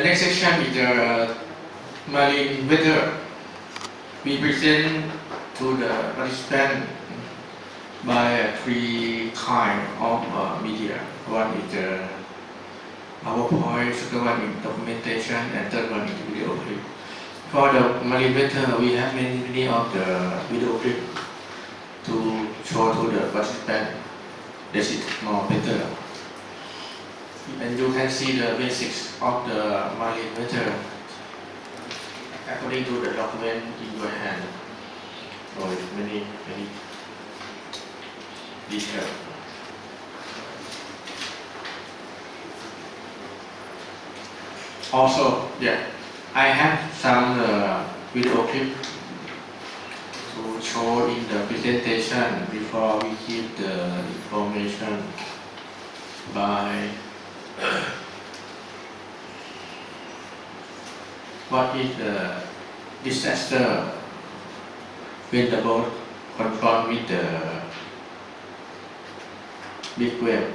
next section is the marine weather. We present to the participant by three kind of media. One is the PowerPoint, second one is documentation, and third one is video clip. For the marine weather, we have many of the video clip to show to the participant. This is more better. And you can see the basics of the marine weather according to the document in your hand. So it's many details. Also, I have some video clip to show in the presentation before we give the information by what is the disaster when the boat confront with the big wave.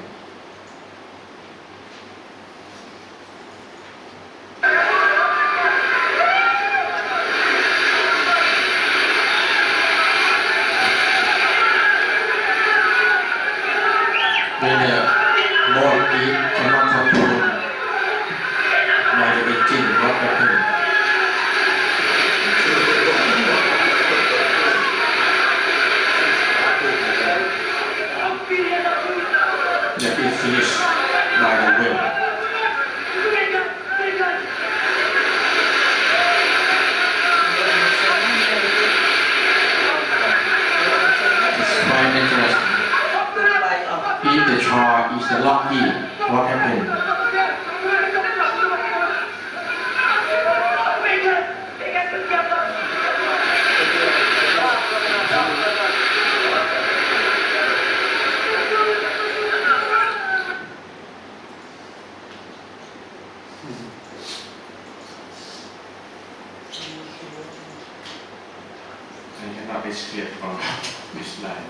When the boat cannot control by the engine, what happens? That is finished by the wave. It's quite interesting. If the shore is lucky, what happens? I cannot escape from this slide.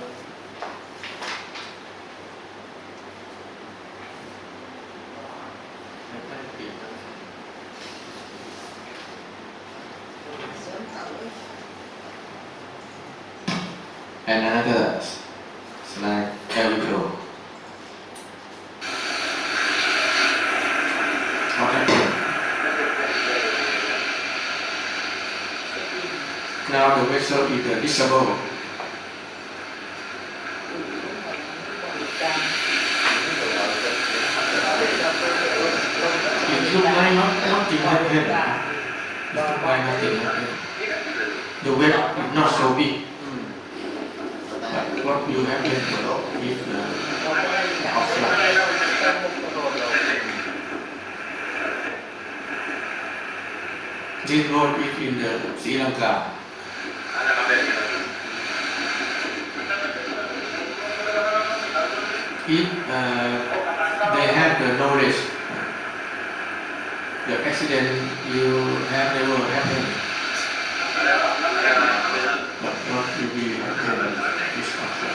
And another slide. There we go. What happened? Now the vessel is disabled. It looks like nothing happened. It looks like nothing happened. The wave is not so big. But what will happen if the offline? This road is in the Sri Lanka. If they have the knowledge, the accident will have never happened. But what will be happening is after.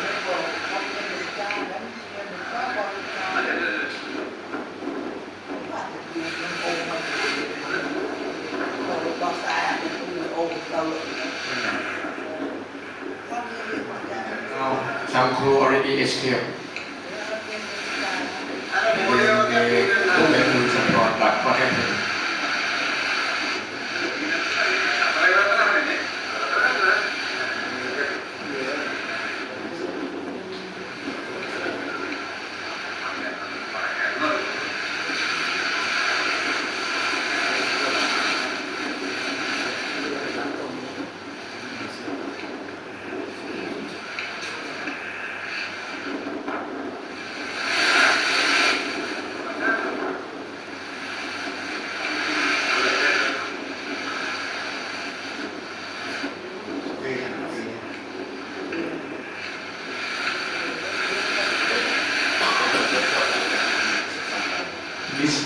Some crew already escaped. And then they go back to support, but what happened?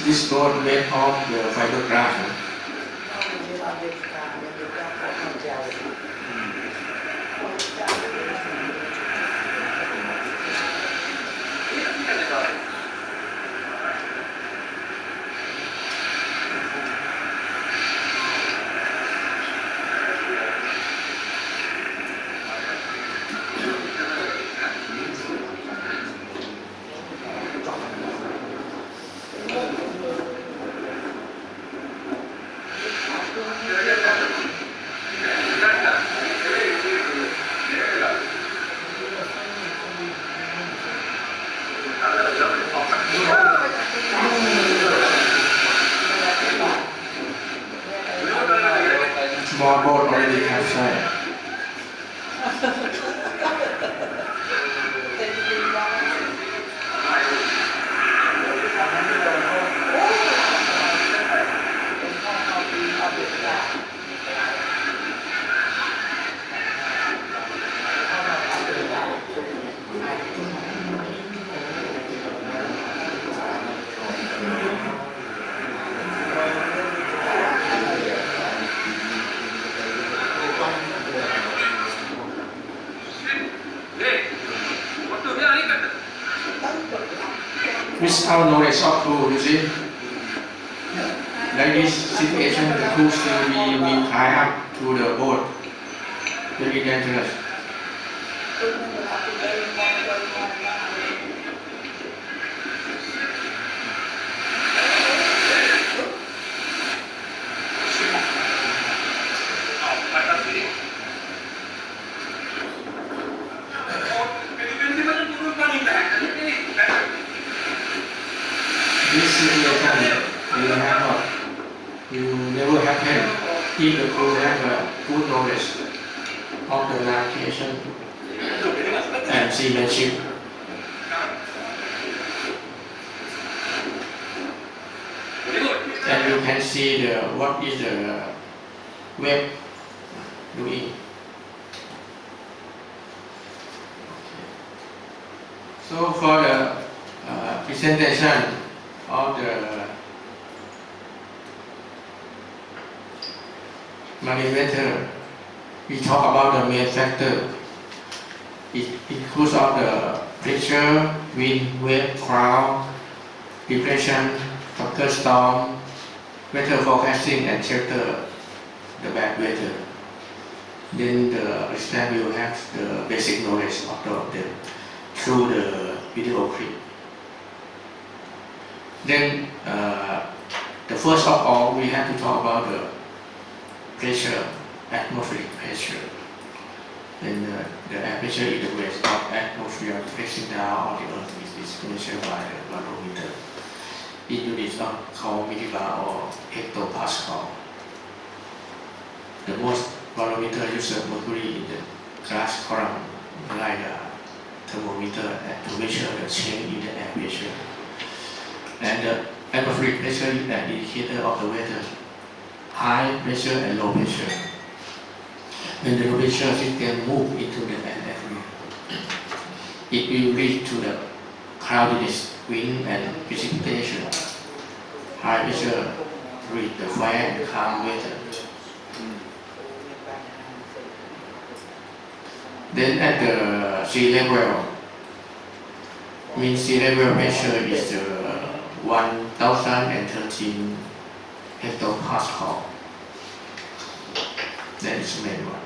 This board made of the fiberglass. we can say. Without knowledge of crew, you see, like this situation, the crew still be tied up to the boat. Very dangerous. This situation will never happen if the crew have a good knowledge of the navigation and seamanship. And you can see what is the wave doing. So for the presentation of the marine weather, we talk about the main factor. It includes of the pressure, wind, wave, cloud, depression, thunderstorm, weather forecasting, and shelter the bad weather. Then the participant will have the basic knowledge of them through the video clip. Then the first of all, we have to talk about the pressure, atmospheric pressure. Then the air pressure is the rate of atmosphere pressing down on the earth is measured by the barometer. In units of called millibar or hectopascal. The most barometer uses mercury in the glass column, like a thermometer, to measure the change in the air pressure. And the atmospheric pressure is an indicator of the weather, high pressure and low pressure. When the low pressure system moves into the atmosphere, it will lead to the cloudiness, wind and precipitation. High pressure reach the fair and calm weather. Then at the sea level, mean sea level pressure is 1013 hectopascal. That is the main one.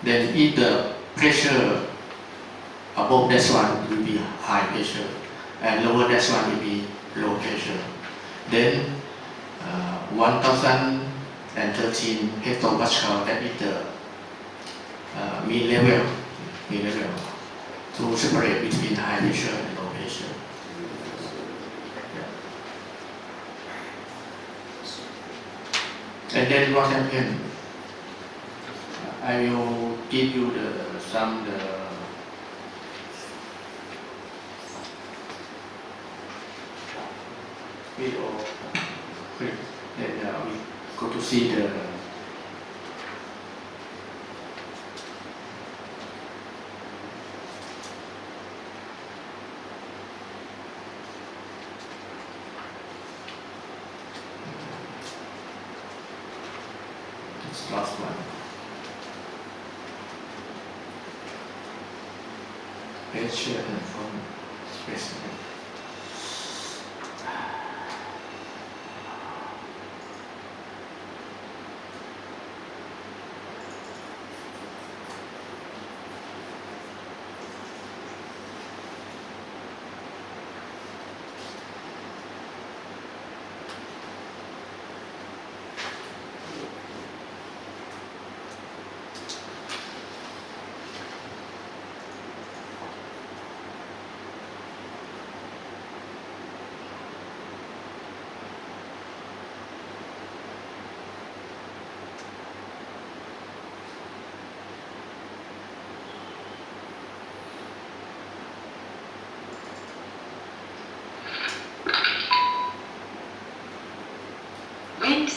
Then if the pressure above that one will be high pressure and lower that one will be low pressure. Then 1013 hectopascal, that is the mean level to separate between high pressure and low pressure. And then what happened? I will give you some video clip. Then we go to see the last one. Pressure and from specimen.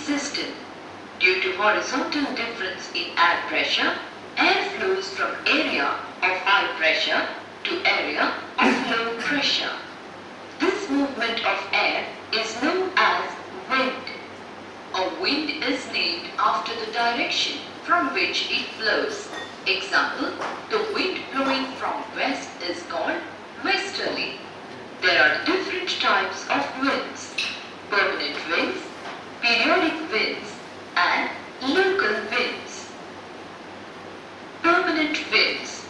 system. Due to horizontal difference in air pressure, air flows from area of high pressure to area of low pressure. This movement of air is known as wind. A wind is named after the direction from which it blows. Example, the wind blowing from west is called westerly. There are different types of winds: permanent winds, periodic winds, and local winds. Permanent winds,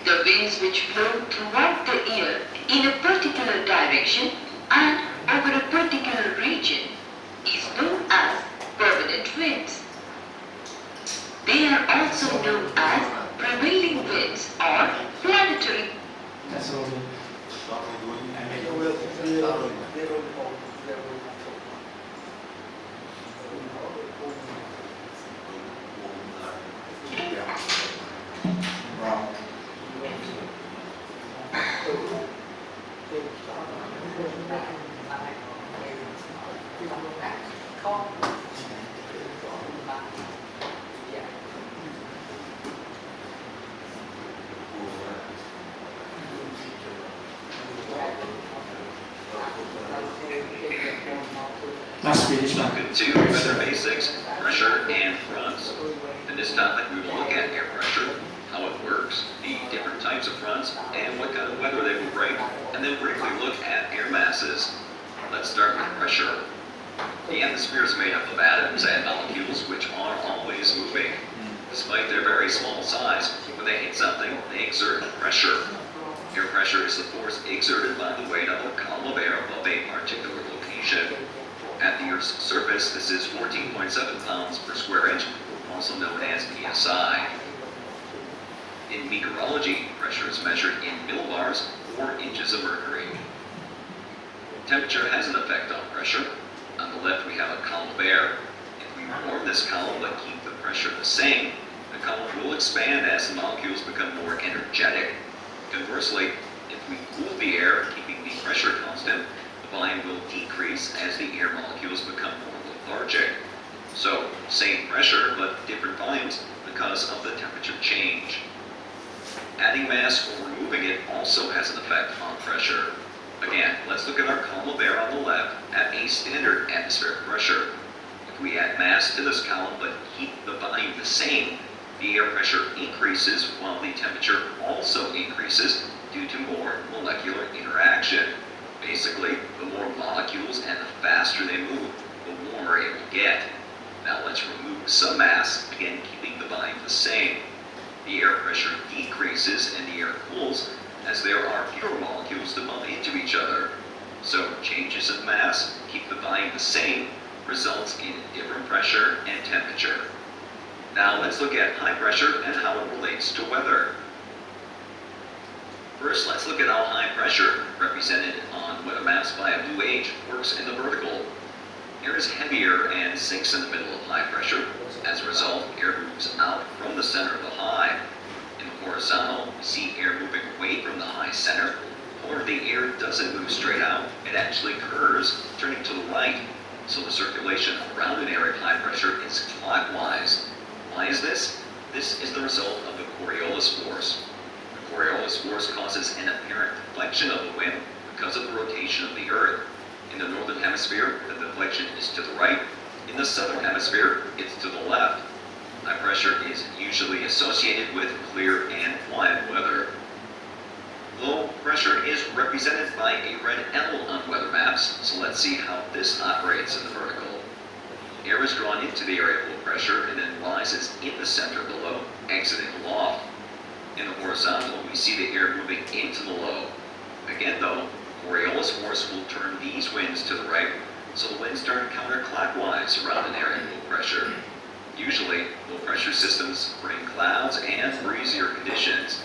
the winds which blow throughout the year in a particular direction and over a particular region, is known as permanent winds. They are also known as prevailing winds or planetary. That's all. Wrong. Must be this one. Welcome to Weather Basics, Pressure and Fronts. In this topic, we will look at air pressure, how it works, the different types of fronts, and what kind of weather they will bring, and then briefly look at air masses. Let's start with pressure. The atmosphere is made up of atoms and molecules which are always moving. Despite their very small size, when they hit something, they exert pressure. Air pressure is the force exerted by the weight of a column of air above a particular location. At the Earth's surface, this is 14.7 pounds per square inch, also known as psi. In meteorology, pressure is measured in millibars, or inches of mercury. Temperature has an effect on pressure. On the left, we have a column of air. If we warm this column but keep the pressure the same, the column will expand as the molecules become more energetic. Conversely, if we cool the air, keeping the pressure constant, the volume will decrease as the air molecules become more lethargic. So, same pressure, but different volumes because of the temperature change. Adding mass or removing it also has an effect on pressure. Again, let's look at our column of air on the left at a standard atmospheric pressure. If we add mass to this column but keep the volume the same, the air pressure increases while the temperature also increases due to more molecular interaction. Basically, the more molecules and the faster they move, the warmer it will get. Now let's remove some mass, again keeping the volume the same. The air pressure decreases and the air cools as there are fewer molecules to bump into each other. So changes of mass, keep the volume the same, results in different pressure and temperature. Now let's look at high pressure and how it relates to weather. First, let's look at how high pressure, represented on weather maps by a blue H, works in the vertical. Air is heavier and sinks in the middle of high pressure. As a result, air moves out from the center of the high. In the horizontal, we see air moving away from the high center, or the air doesn't move straight out, it actually curves, turning to the right. So the circulation around an area of high pressure is clockwise. Why is this? This is the result of the Coriolis force. The Coriolis force causes an apparent deflection of the wind because of the rotation of the Earth. In the northern hemisphere, the deflection is to the right. In the southern hemisphere, it's to the left. High pressure is usually associated with clear and quiet weather. Low pressure is represented by a red L on weather maps, so let's see how this operates in the vertical. Air is drawn into the area of low pressure and then rises in the center below, exiting the loft. In the horizontal, we see the air moving into the low. Again though, Coriolis force will turn these winds to the right, so the winds turn counterclockwise around an area of low pressure. Usually, low pressure systems bring clouds and breezier conditions.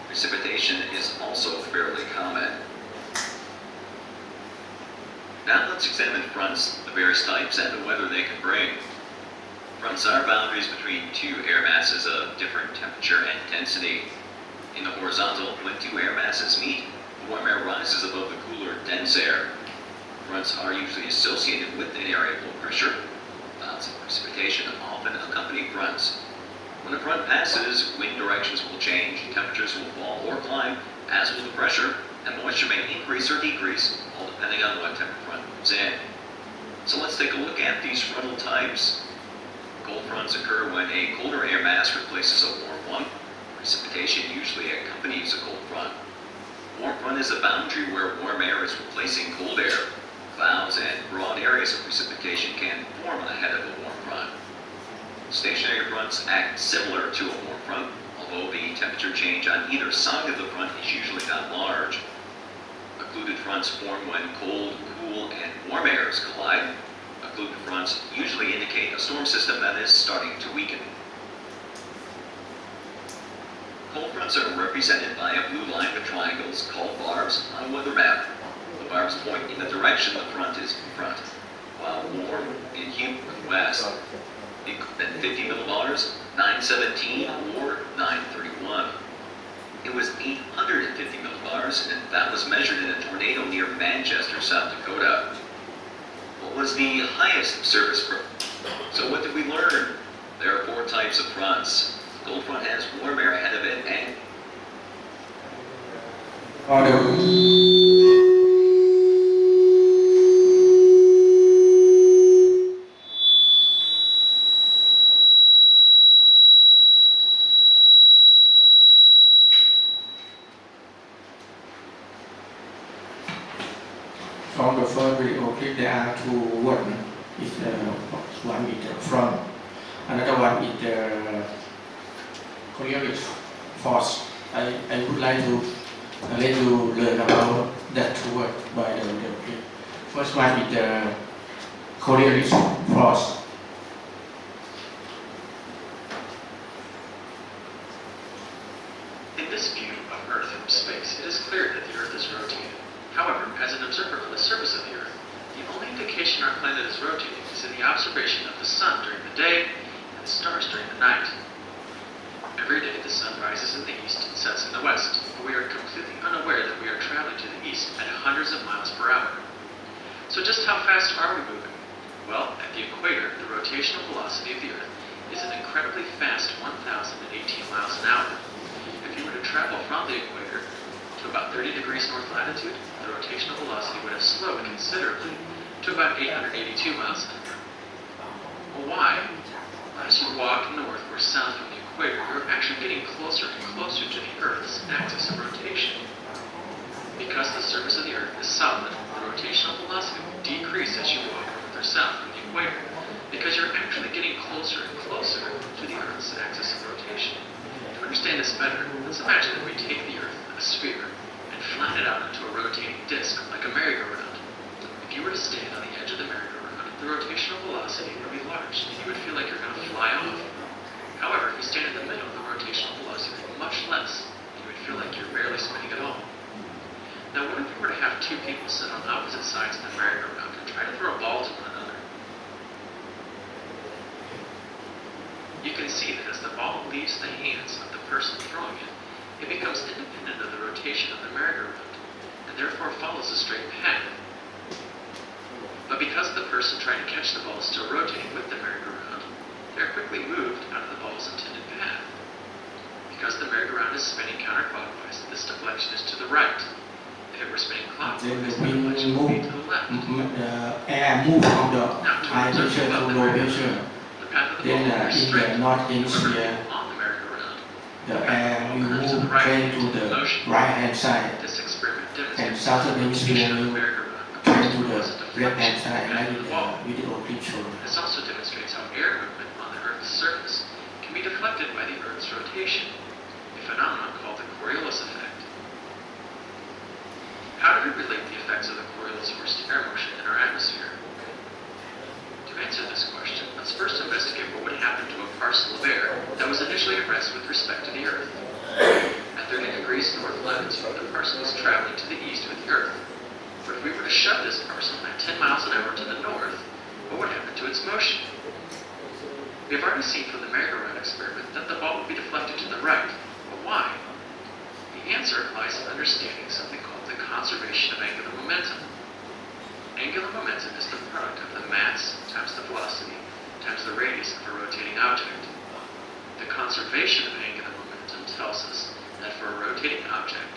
Precipitation is also fairly common. Now let's examine fronts, the various types, and the weather they can bring. Fronts are boundaries between two air masses of different temperature and density. In the horizontal, when two air masses meet, the warm air rises above the cooler, dense air. Fronts are usually associated with an area of low pressure. Precipitation often accompanies fronts. When a front passes, wind directions will change, temperatures will fall or climb, as will the pressure, and moisture may increase or decrease, all depending on what type of front moves in. So let's take a look at these frontal types. Cold fronts occur when a colder air mass replaces a warm one. Precipitation usually accompanies a cold front. Warm front is a boundary where warm air is replacing cold air. Clouds and broad areas of precipitation can form ahead of a warm front. Stationary fronts act similar to a warm front, although the temperature change on either side of the front is usually not large. Occluded fronts form when cold, cool, and warm airs collide. Occluded fronts usually indicate a storm system that is starting to weaken. Cold fronts are represented by a blue line with triangles called barbs on a weather map. The barbs point in the direction the front is confronted, while warm and humid west. Then 50 millibars, 917 or 931. It was 850 millibars, and that was measured in a tornado near Manchester, South Dakota. What was the highest surface front? So what did we learn? There are 4 types of fronts. The cold front has warm air ahead of it and from the first video clip there are 2 words. Is one is the front, another one is the Coriolis force. I would like to let you learn about that 2 words by the video clip. First one is the Coriolis force. In this view of Earth from space, it is clear that the Earth is rotating. However, as an observer on the surface of the Earth, the only indication our planet is rotating is in the observation of the sun during the day and the stars during the night. Every day the sun rises in the east and sets in the west, but we are completely unaware that we are traveling to the east at hundreds of miles per hour. So just how fast are we moving? Well, at the equator, the rotational velocity of the Earth is an incredibly fast 1,018 miles an hour. If you were to travel from the equator to about 30 degrees north latitude, the rotational velocity would have slowed considerably to about 882 miles an hour. Well, why? As you walk north or south from the equator, you're actually getting closer and closer to the Earth's axis of rotation. Because the surface of the Earth is solid, the rotational velocity will decrease as you walk north or south from the equator, because you're actually getting closer and closer to the Earth's axis of rotation. To understand this better, let's imagine that we take the Earth, a sphere, and flatten it out into a rotating disk like a merry-go-round. If you were to stand on the edge of the merry-go-round, the rotational velocity would be large, and you would feel like you're going to fly off. However, if you stand in the middle, the rotational velocity would be much less, and you would feel like you're barely spinning at all. Now, what if you were to have 2 people sit on opposite sides of the merry-go-round and try to throw a ball to one another? You can see that as the ball leaves the hands of the person throwing it, it becomes independent of the rotation of the merry-go-round, and therefore follows a straight path. But because the person trying to catch the ball is still rotating with the merry-go-round, they are quickly moved out of the ball's intended path. Because the merry-go-round is spinning counterclockwise, this deflection is to the right. If it were spinning clockwise, the deflection would be to the left. Air move from the Now, to high observe pressure above to the low merry-go-round, pressure. the path of the Then ball is in straight. the north hemisphere, However, on the merry-go-round, the air will move train to the right hand side, this experiment and demonstrates southern hemisphere the will merry-go-round train to causes the left hand side, like in the ball. the video clip shown. This also demonstrates how air movement on the Earth's surface can be deflected by the Earth's rotation, a phenomenon called the Coriolis effect. How do we relate the effects of the Coriolis force to air motion in our atmosphere? To answer this question, let's first investigate what would happen to a parcel of air that was initially at rest with respect to the Earth. At 30 degrees north latitude, the parcel is traveling to the east with the Earth. But if we were to shove this parcel at 10 miles an hour to the north, what would happen to its motion? We have already seen from the merry-go-round experiment that the ball would be deflected to the right. But why? The answer lies in understanding something called the conservation of angular momentum. Angular momentum is the product of the mass times the velocity times the rate definition of angular momentum tells us that for a rotating object,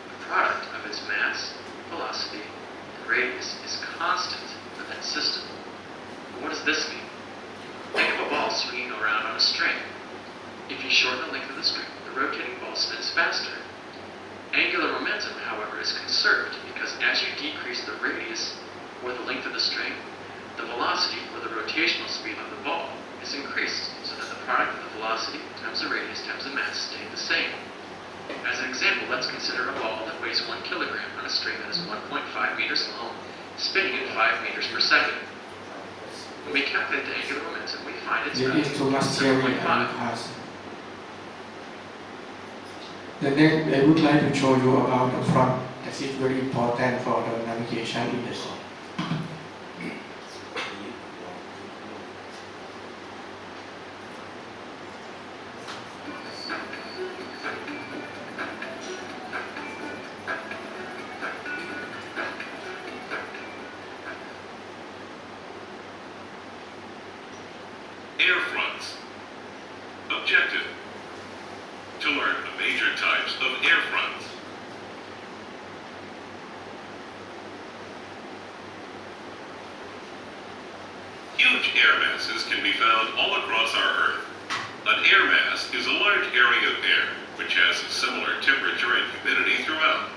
the product of its mass, velocity, and radius is constant for that system. But what does this mean? Think of a ball swinging around on a string. If you shorten the length of the string, the rotating ball spins faster. Angular momentum, however, is conserved because as you decrease the radius or the length of the string, the velocity or the rotational speed of the ball is increased so that the product of the velocity times the radius times the mass stay the same. As an example, let's consider a ball that weighs 1 kilogram on a string that is 1.5 meters long, spinning at 5 meters per second. When we calculate the angular momentum, we find its There value is too much theory and 7.5. class. The next, I would like to show you about the front. That is very important for the navigation in the zone. Air fronts. Objective: to learn the major types of air fronts. Huge air masses can be found all across our Earth. An air mass is a large area of air which has a similar temperature and humidity throughout.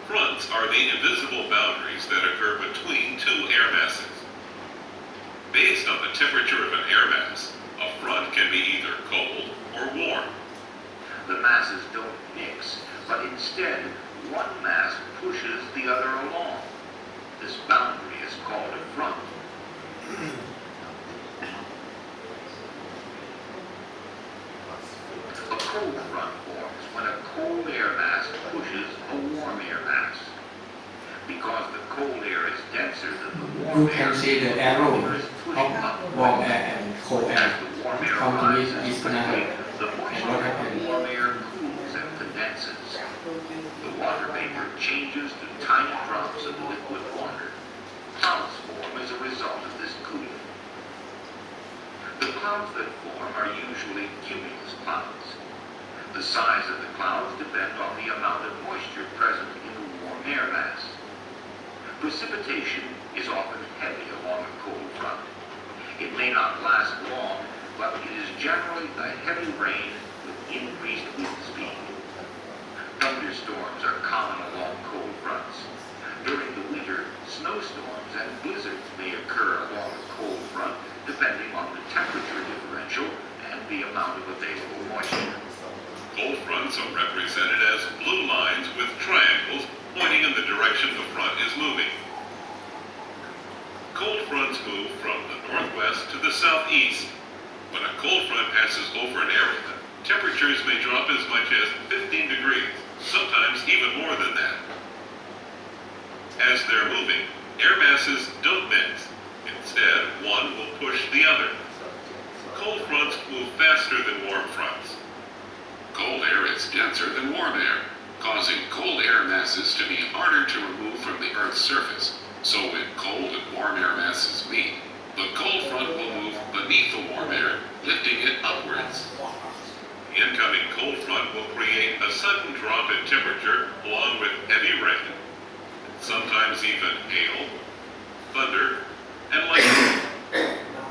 Fronts are the invisible boundaries that occur between two air masses. Based on the temperature of an air mass, a front can be either cold or warm. The masses don't mix, but instead, one mass pushes the other along. This boundary is called a front. A cold front forms when a cold air mass pushes a warm air mass. Because the cold air is denser than the warm You air, can see the arrow air is pushing up. of warm air and cold air. As the warm air Come to meet rises this quickly, another. the And what moisture in happened? the warm air cools and condenses. The water vapor changes to tiny drops of liquid water. Clouds form as a result of this cooling. The clouds that form are usually cumulus clouds. The size of the clouds depend on the amount of moisture present in the warm air mass. Precipitation is often heavy along a cold front. It may not last long, but it is generally a heavy rain with increased wind speed. Thunderstorms are common along cold fronts. During the winter, snowstorms and blizzards may occur along a cold front, depending on the temperature differential and the amount of available moisture. Cold fronts are represented as blue lines with triangles pointing in the direction the front is moving. Cold fronts move from the northwest to the southeast. When a cold front passes over an area, temperatures may drop as much as 15 degrees, sometimes even more than that. As they're moving, air masses don't mix. Instead, one will push the other. Cold fronts move faster than warm fronts. Cold air is denser than warm air, causing cold air masses to be harder to remove from the Earth's surface. So when cold and warm air masses meet, the cold front will move beneath the warm air, lifting it upwards. The incoming cold front will create a sudden drop in temperature along with heavy rain, sometimes even hail, thunder, and lightning.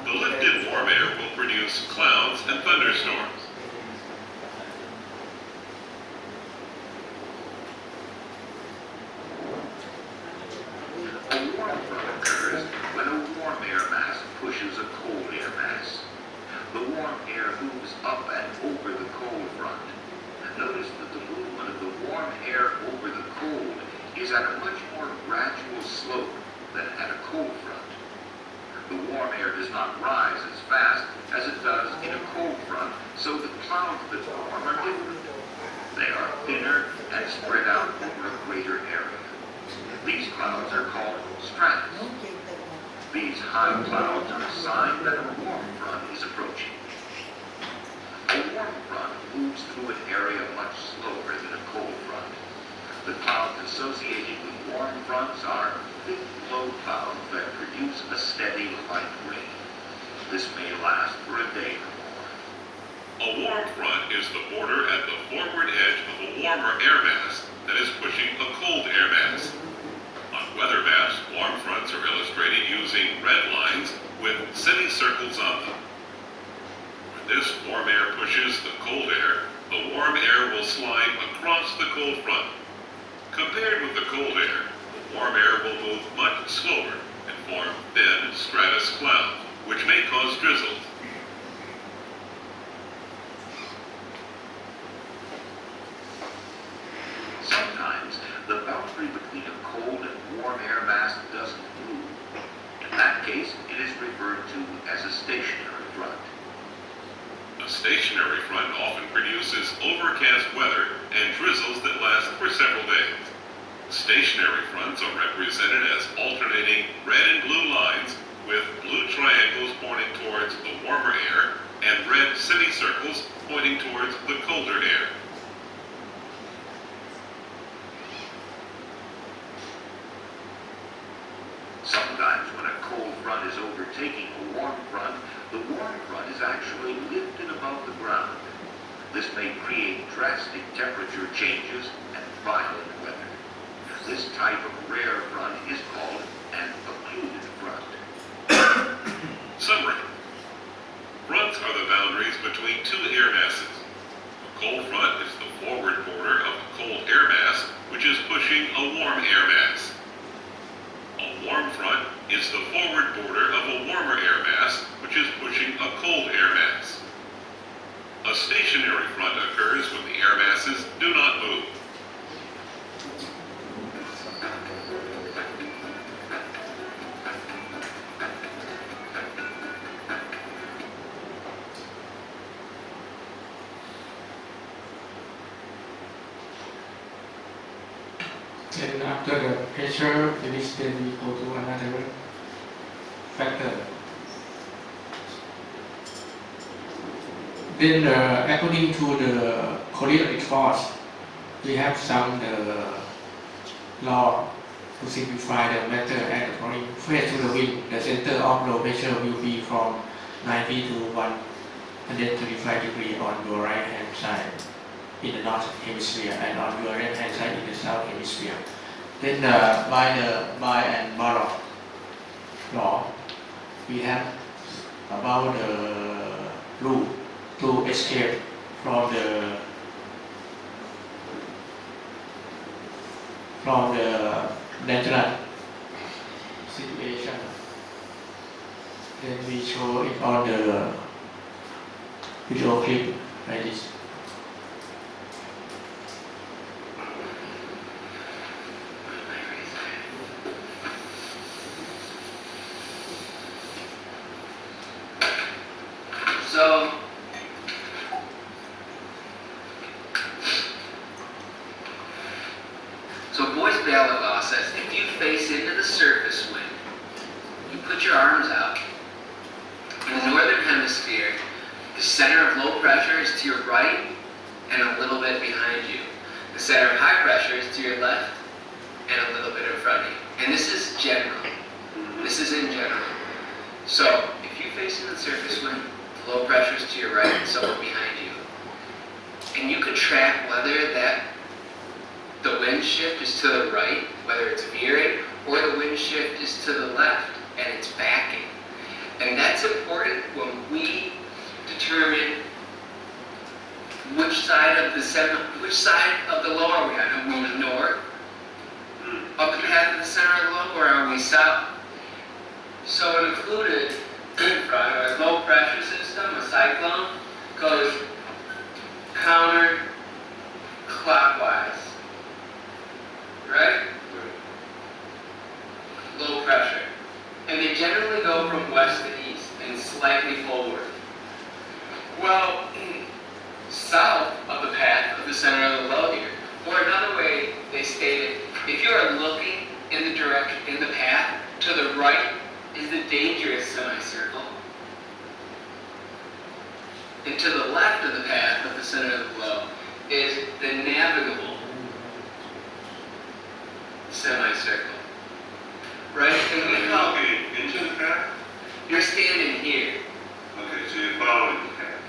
The lifted warm air will produce clouds and thunderstorms. A warm front occurs when a warm air mass pushes a cold air mass. The warm air moves up and over the cold front. Notice that the movement of the warm air over the cold is at a much more gradual slope than at a cold front. The warm air does not rise as fast as it does in a cold front, so the clouds that form are different. They are thinner and spread out over a greater area. These clouds are called stratus. These high clouds are a sign that a warm front is approaching. A warm front moves through an area much slower than a cold front. The clouds associated with warm fronts are thick, low clouds that produce a steady, light rain. This may last for a day or more. A warm front is the border at the forward edge of a warmer air mass that is pushing a cold air mass. On weather maps, warm fronts are illustrated using red lines with semicircles on them. When this warm air pushes the cold air, the warm air will slide across the cold front. Compared with the cold air, the warm air will move much slower and form thin stratus clouds, which may cause drizzles. Sometimes the boundary between a cold and warm air mass doesn't move. In that case, it is referred to as a stationary front. A stationary front often produces overcast weather and drizzles that last for several days. Stationary fronts are represented as alternating red and blue lines with blue triangles pointing towards the warmer air and red semicircles pointing towards the colder air. Sometimes when a cold front is overtaking a warm front, the warm front is actually lifted above the ground. This may create drastic temperature changes and violent weather. This type of rare front is called an occluded front. Summary. Fronts are the boundaries between two air masses. A cold front is the forward border of a cold air mass, which is pushing a warm air mass. A warm front is the forward border of a warmer air mass, which is pushing a cold air mass. A stationary front occurs when the air masses do not move. Then after the pressure finish, then we go to another factor. Then according to the collinear force, we have some law to simplify the matter and according face to the wind. The center of low pressure will be from 90 to 125 degrees on your right hand side in the north hemisphere and on your left hand side in the south hemisphere. Then by and Murdoch law, we have about the rule to escape from the natural situation. Then we show it on the video clip like this. So Boy's ballot law says if you face into the surface wind, you put your arms out. In the northern hemisphere, the center of low pressure is to your right and a little bit behind you. The center of high pressure is to your left and a little bit in front of you. And this is general. This is in general. So if you face into the surface wind, the low pressure is to your right and somewhat behind you. And you could track whether the wind shift is to the right, whether it's veering, or the wind shift is to the left and it's backing. And that's important when we determine which side of the low are we on. Are we north of the path of the center of the low, or are we south? So an occluded front, or a low pressure system, a cyclone, goes counter clockwise. Right? Low pressure. And they generally go from west to east and slightly forward. Well, south of the path of the center of the low here. Or another way they state it, if you are looking in the path, to the right is the dangerous semicircle. And to the left of the path of the center of the low is the navigable semicircle. Right? And we call Into the path? you're standing here. Okay, so you're following the path.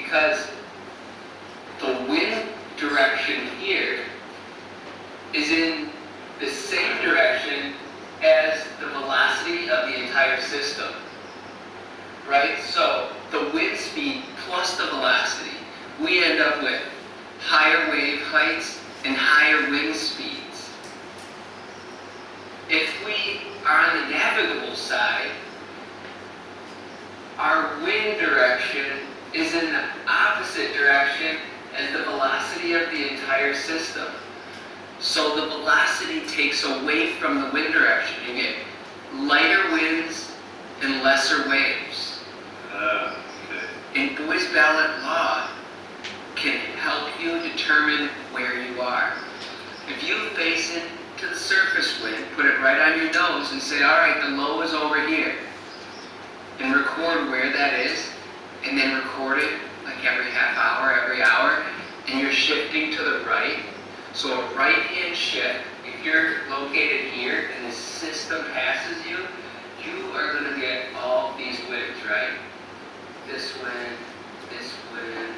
because the wind direction here is in the same direction as the velocity of the entire system, right? So the wind speed plus the velocity, we end up with higher wave heights and higher wind speeds. If we are on the navigable side, our wind direction is in the opposite direction as the velocity of the entire system. So the velocity takes away from the wind direction. You get lighter winds and lesser waves. Okay. And Boy's Ballot law can help you determine where you are. If you face into the surface wind, put it right on your nose and say, all right, the low is over here. And record where that is, and then record it like every half hour, every hour, and you're shifting to the right. So a right-hand shift, if you're located here and the system passes you, you are going to get all these winds, right? This wind, this wind,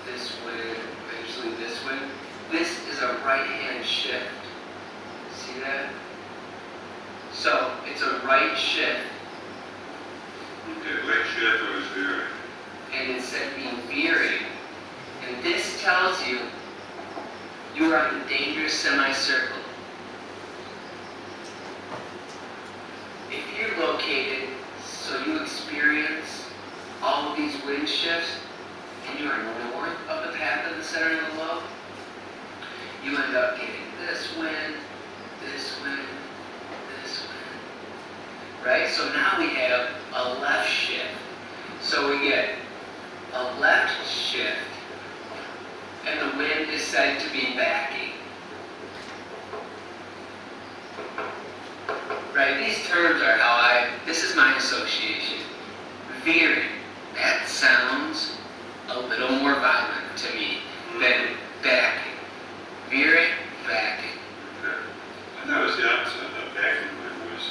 this wind, eventually this wind. This is a right-hand shift. See that? So it's a right shift. Okay, right shift or is veering? And instead of being veering, and this tells you you are in a dangerous semicircle. If you're located so you experience all of these wind shifts and you are north of the path of the center of the low, you end up getting this wind, this wind, this wind. Right? So now we have a left shift. So we get a left shift, and the wind is said to be backing. Right? These terms are this is my association. Veering, that sounds a little more violent to me than backing. Veering, backing. Okay. I thought it was the opposite. I thought backing was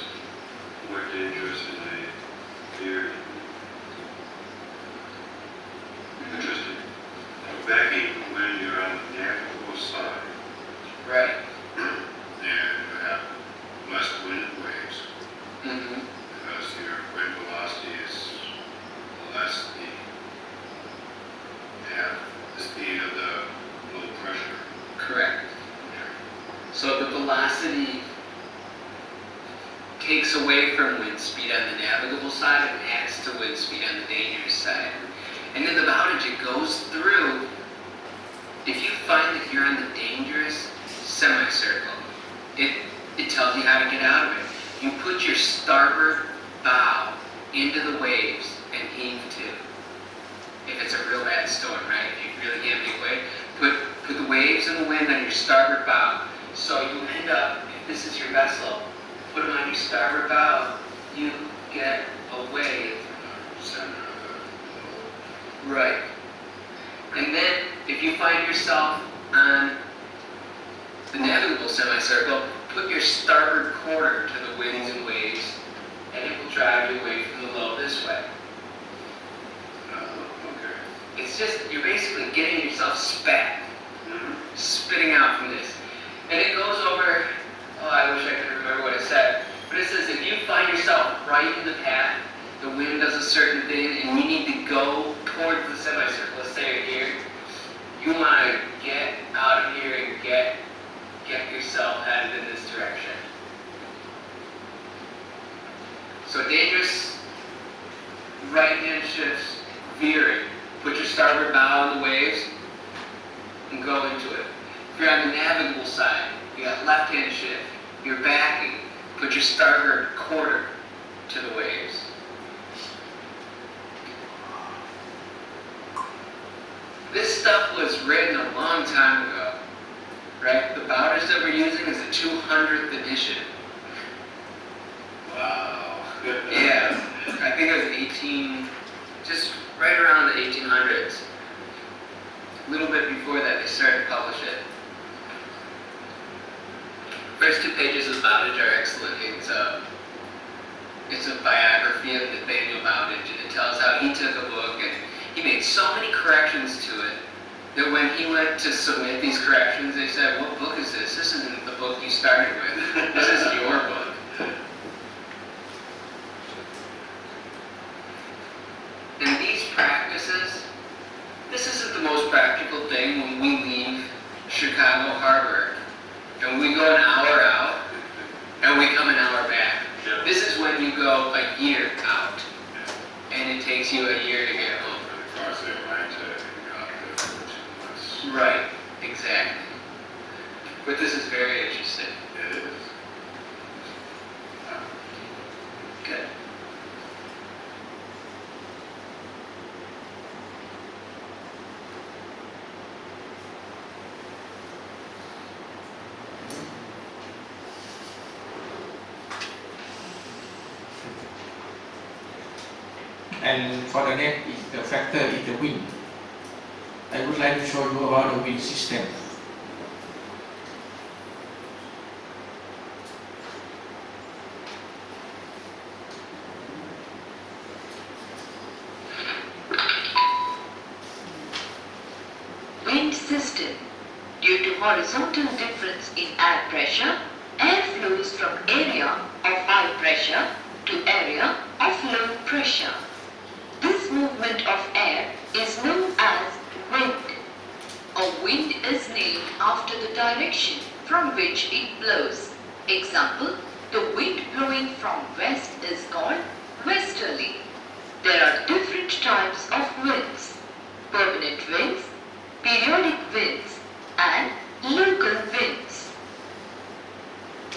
more dangerous than a veering. Interesting. Now, backing when you're on the navigable side, Right. and you have less wind and waves, Mm-hmm. because your wind velocity is less the speed of the low pressure. Correct. So the velocity takes away from wind speed on the navigable side and adds to wind speed on the dangerous side. And in the bowdage, it goes through. If you find that you're on the dangerous semicircle, it tells you how to get out of it. You put your starboard bow into the waves and heave to. If it's a real bad storm, right? If you really can't make way, put the waves and the wind on your starboard bow. So you end up, if this is your vessel, put them on your starboard bow, you get away. Right. And then, if you find yourself on the navigable semicircle, put your starboard quarter to the winds and waves, and it will drive you away from the low this way. Okay. It's just, you're basically getting yourself spat, spitting out from this. And it goes over, I wish I could remember what it said, but it says if you find yourself right in the path, the wind does a certain thing, and you need to go towards the semicircle, let's say right here, you want to get out of here and get yourself headed in this direction. So dangerous right-hand shifts, veering. Put your starboard bow on the waves and go into it. If you're on the navigable side, you got left-hand shift. You're backing. Put your starboard quarter to the waves. This stuff was written a long time ago, right? The bowdage that we're using is the 200th edition. Wow. Yeah, I think it was just right around the 1800s. A little bit before that, they started to publish it. First 2 pages of Bowdage are excellent. It's a biography of Nathaniel Bowdage, and it tells how he took a book and He made so many corrections to it that when he went to submit these corrections, they said, "What book is this? This isn't the book you started with. This is your book." And these practices, this isn't the most practical thing when we leave Chicago Harbor and we go an hour out and we come an hour back. Yeah. This is when you go a year out and it takes you a year to get home. Right, exactly. But this is very interesting. It is. Good. And for the next, the factor is the wind. I would like to show you about the wind system. Wind system. Due to horizontal difference in air pressure, air flows from area of high pressure to area of low pressure. This movement of air is known as wind. A wind is named after the direction from which it blows. Example, the wind blowing from west is called westerly. There are different types of winds: permanent winds, periodic winds, and local winds.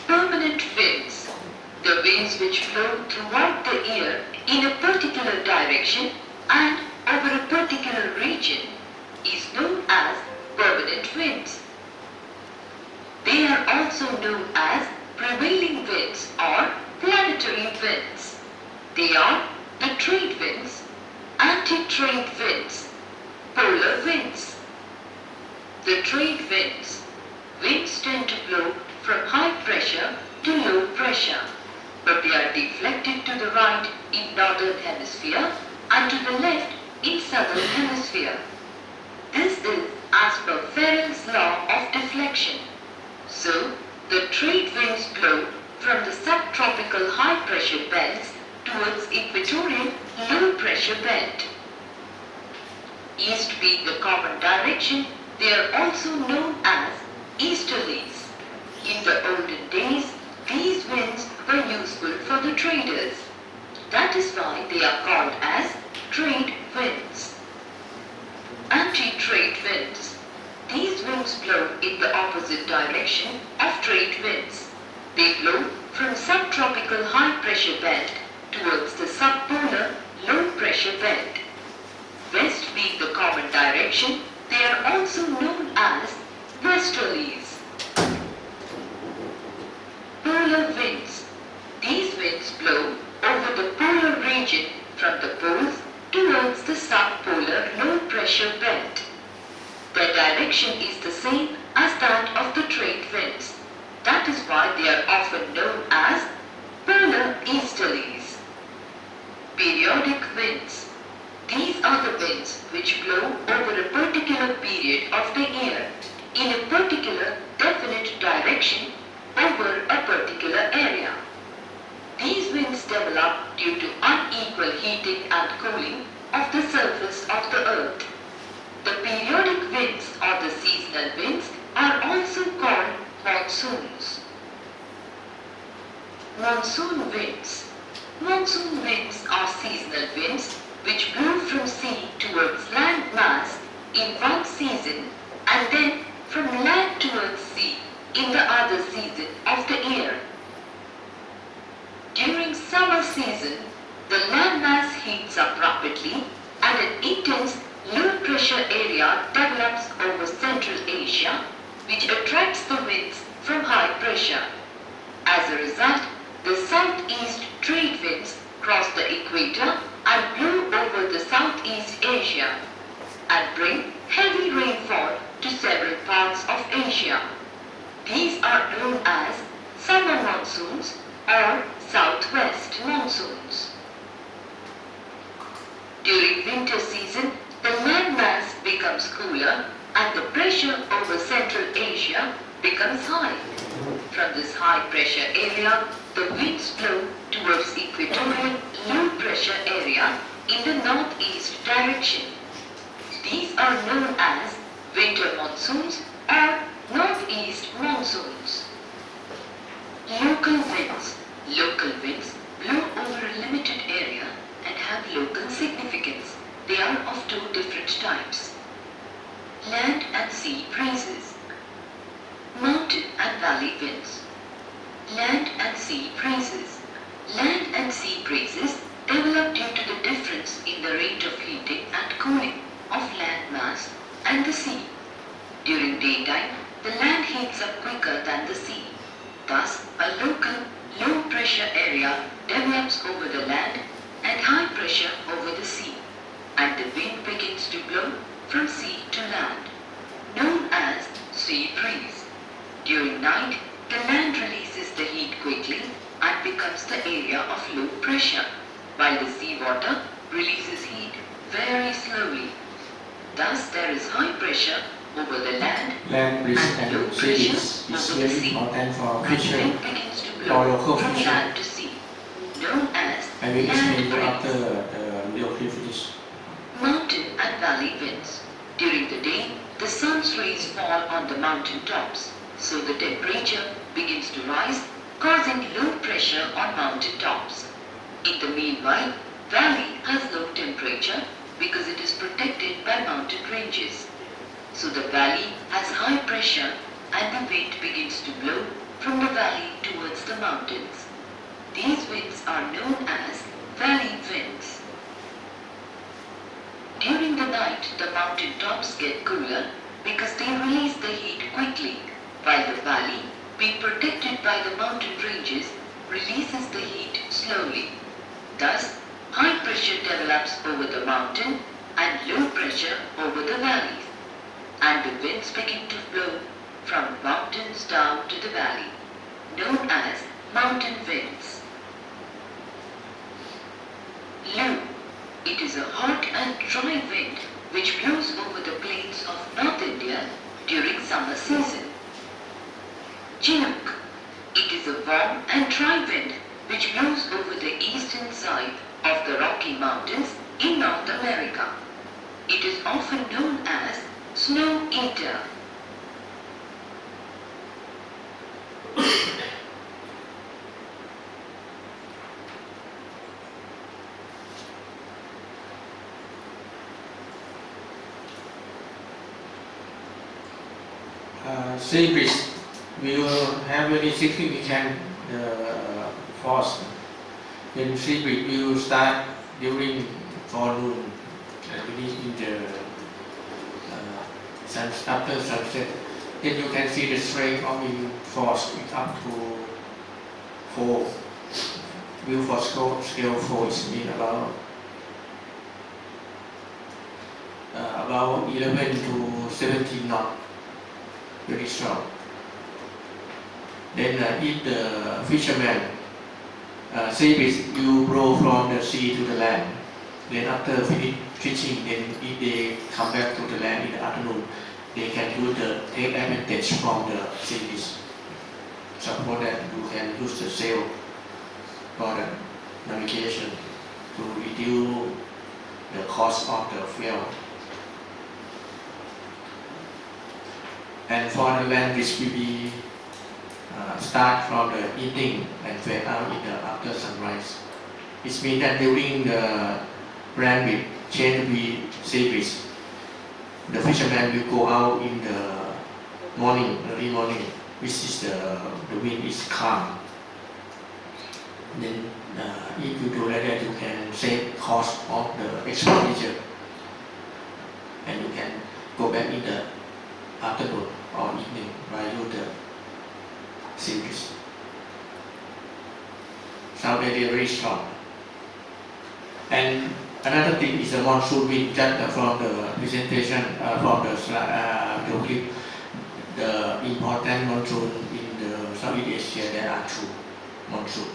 Permanent winds. The winds which blow throughout the year in a particular direction and over a particular region is known as permanent winds. They are also known as prevailing winds or planetary winds. They are the trade winds, anti-trade winds, polar winds. The trade winds. Winds tend to blow from high pressure to low pressure, but they are deflected to the right in northern hemisphere and to the left in southern hemisphere. This is as per Farrell's law of deflection. So, the trade winds blow from the subtropical high pressure belts towards equatorial low pressure belt. East being the common direction, they are also known as easterlies. In the olden days, these winds were useful for the traders. That is why they are called as trade winds. Anti-trade winds. These winds blow in the opposite direction of trade winds. They blow from subtropical high pressure belt towards the subpolar low pressure belt. West being the common direction, they are also known as westerlies. Polar winds. These winds blow over the polar region from the poles towards the subpolar low pressure belt. Their direction is the same as that of the trade winds. That is why they are often known as polar easterlies. Periodic winds. These are the winds which blow over a particular period of the year in a particular definite direction over a particular area. These winds develop due to unequal heating and cooling of the surface of the earth. The periodic winds or the seasonal winds are also called monsoons. Monsoon winds. Monsoon winds are seasonal winds which blow from sea towards land mass in one season and then from land towards sea in the other season of the year. During summer season, the land mass heats up rapidly and an intense low pressure area develops over Central Asia, which attracts the winds from high pressure. As a result, the southeast trade winds cross the equator and blow over the Southeast Asia and bring heavy rainfall to several parts of Asia. These are known as summer monsoons or southwest monsoons. During winter season, becomes cooler and the pressure over Central Asia becomes high. From this high pressure area, the winds blow towards equatorial low pressure area in the northeast direction. These are known as winter monsoons or northeast monsoons. Local winds. Local winds blow over a limited area and have local significance. They are of two different types. Land and sea breezes. Mountain and valley winds. Land and sea breezes. Land and sea breezes develop due to the difference in the rate of heating and cooling of land mass and the sea. During daytime, the land heats up quicker than the sea. Thus, a local low pressure area develops over the land and high pressure over the sea, and the wind begins to blow from sea to land, known as sea breeze. During night, the land releases the heat quickly and becomes the area of low pressure, while the seawater releases heat very slowly. Thus, there is high pressure over the land Land breeze and low and sea pressure breeze is over the very sea, important for and fisher wind begins to or blow local from fisher. land to sea, known as I will explain you land after breeze. the video clip finish. Mountain and valley winds. During the day, the sun's rays fall on the mountain tops, so the temperature begins to rise, causing low pressure on mountain tops. In the meanwhile, valley has low temperature because it is protected by mountain ranges. So the valley has high pressure and the wind begins to blow from the valley towards the mountains. These winds are known as valley winds. During the night, the mountain tops get cooler because they release the heat quickly, while the valley, being protected by the mountain ranges, releases the heat slowly. Thus, high pressure develops over the mountain and low pressure over the valleys, and the winds begin to blow from mountains down to the valley, known as mountain winds. Low. It is a hot and dry wind which blows over the plains of North India during summer season. Chinook. It is a warm and dry wind which blows over the eastern side of the Rocky Mountains in North America. It is often known as snow eater. Sea breeze will have very significant force. Then sea breeze will start during forenoon and finish in the after sunset. Then you can see the strength of wind force is up to 4. Wind force scale 4 is mean about 11 to 17 knots. Very strong. Then if the fisherman sea breeze will blow from the sea to the land, then after finish fishing, then if they come back to the land in the afternoon, they can take advantage from the sea breeze. So for that you can use the sail for the navigation to reduce the cost of the fuel. And for the land which will be start from the evening and fade out in the after sunrise. It means that during the land will change to be sea breeze. The fisherman will go out in the morning, early morning, which is the wind is calm. Then if you do like that, you can save cost of the expenditure, and you can go back in the afternoon or evening by use the sea breeze. South area very strong. And another thing is the monsoon wind. Just from the presentation from the clip, the important monsoon in the Southeast Asia, there are 2 monsoon.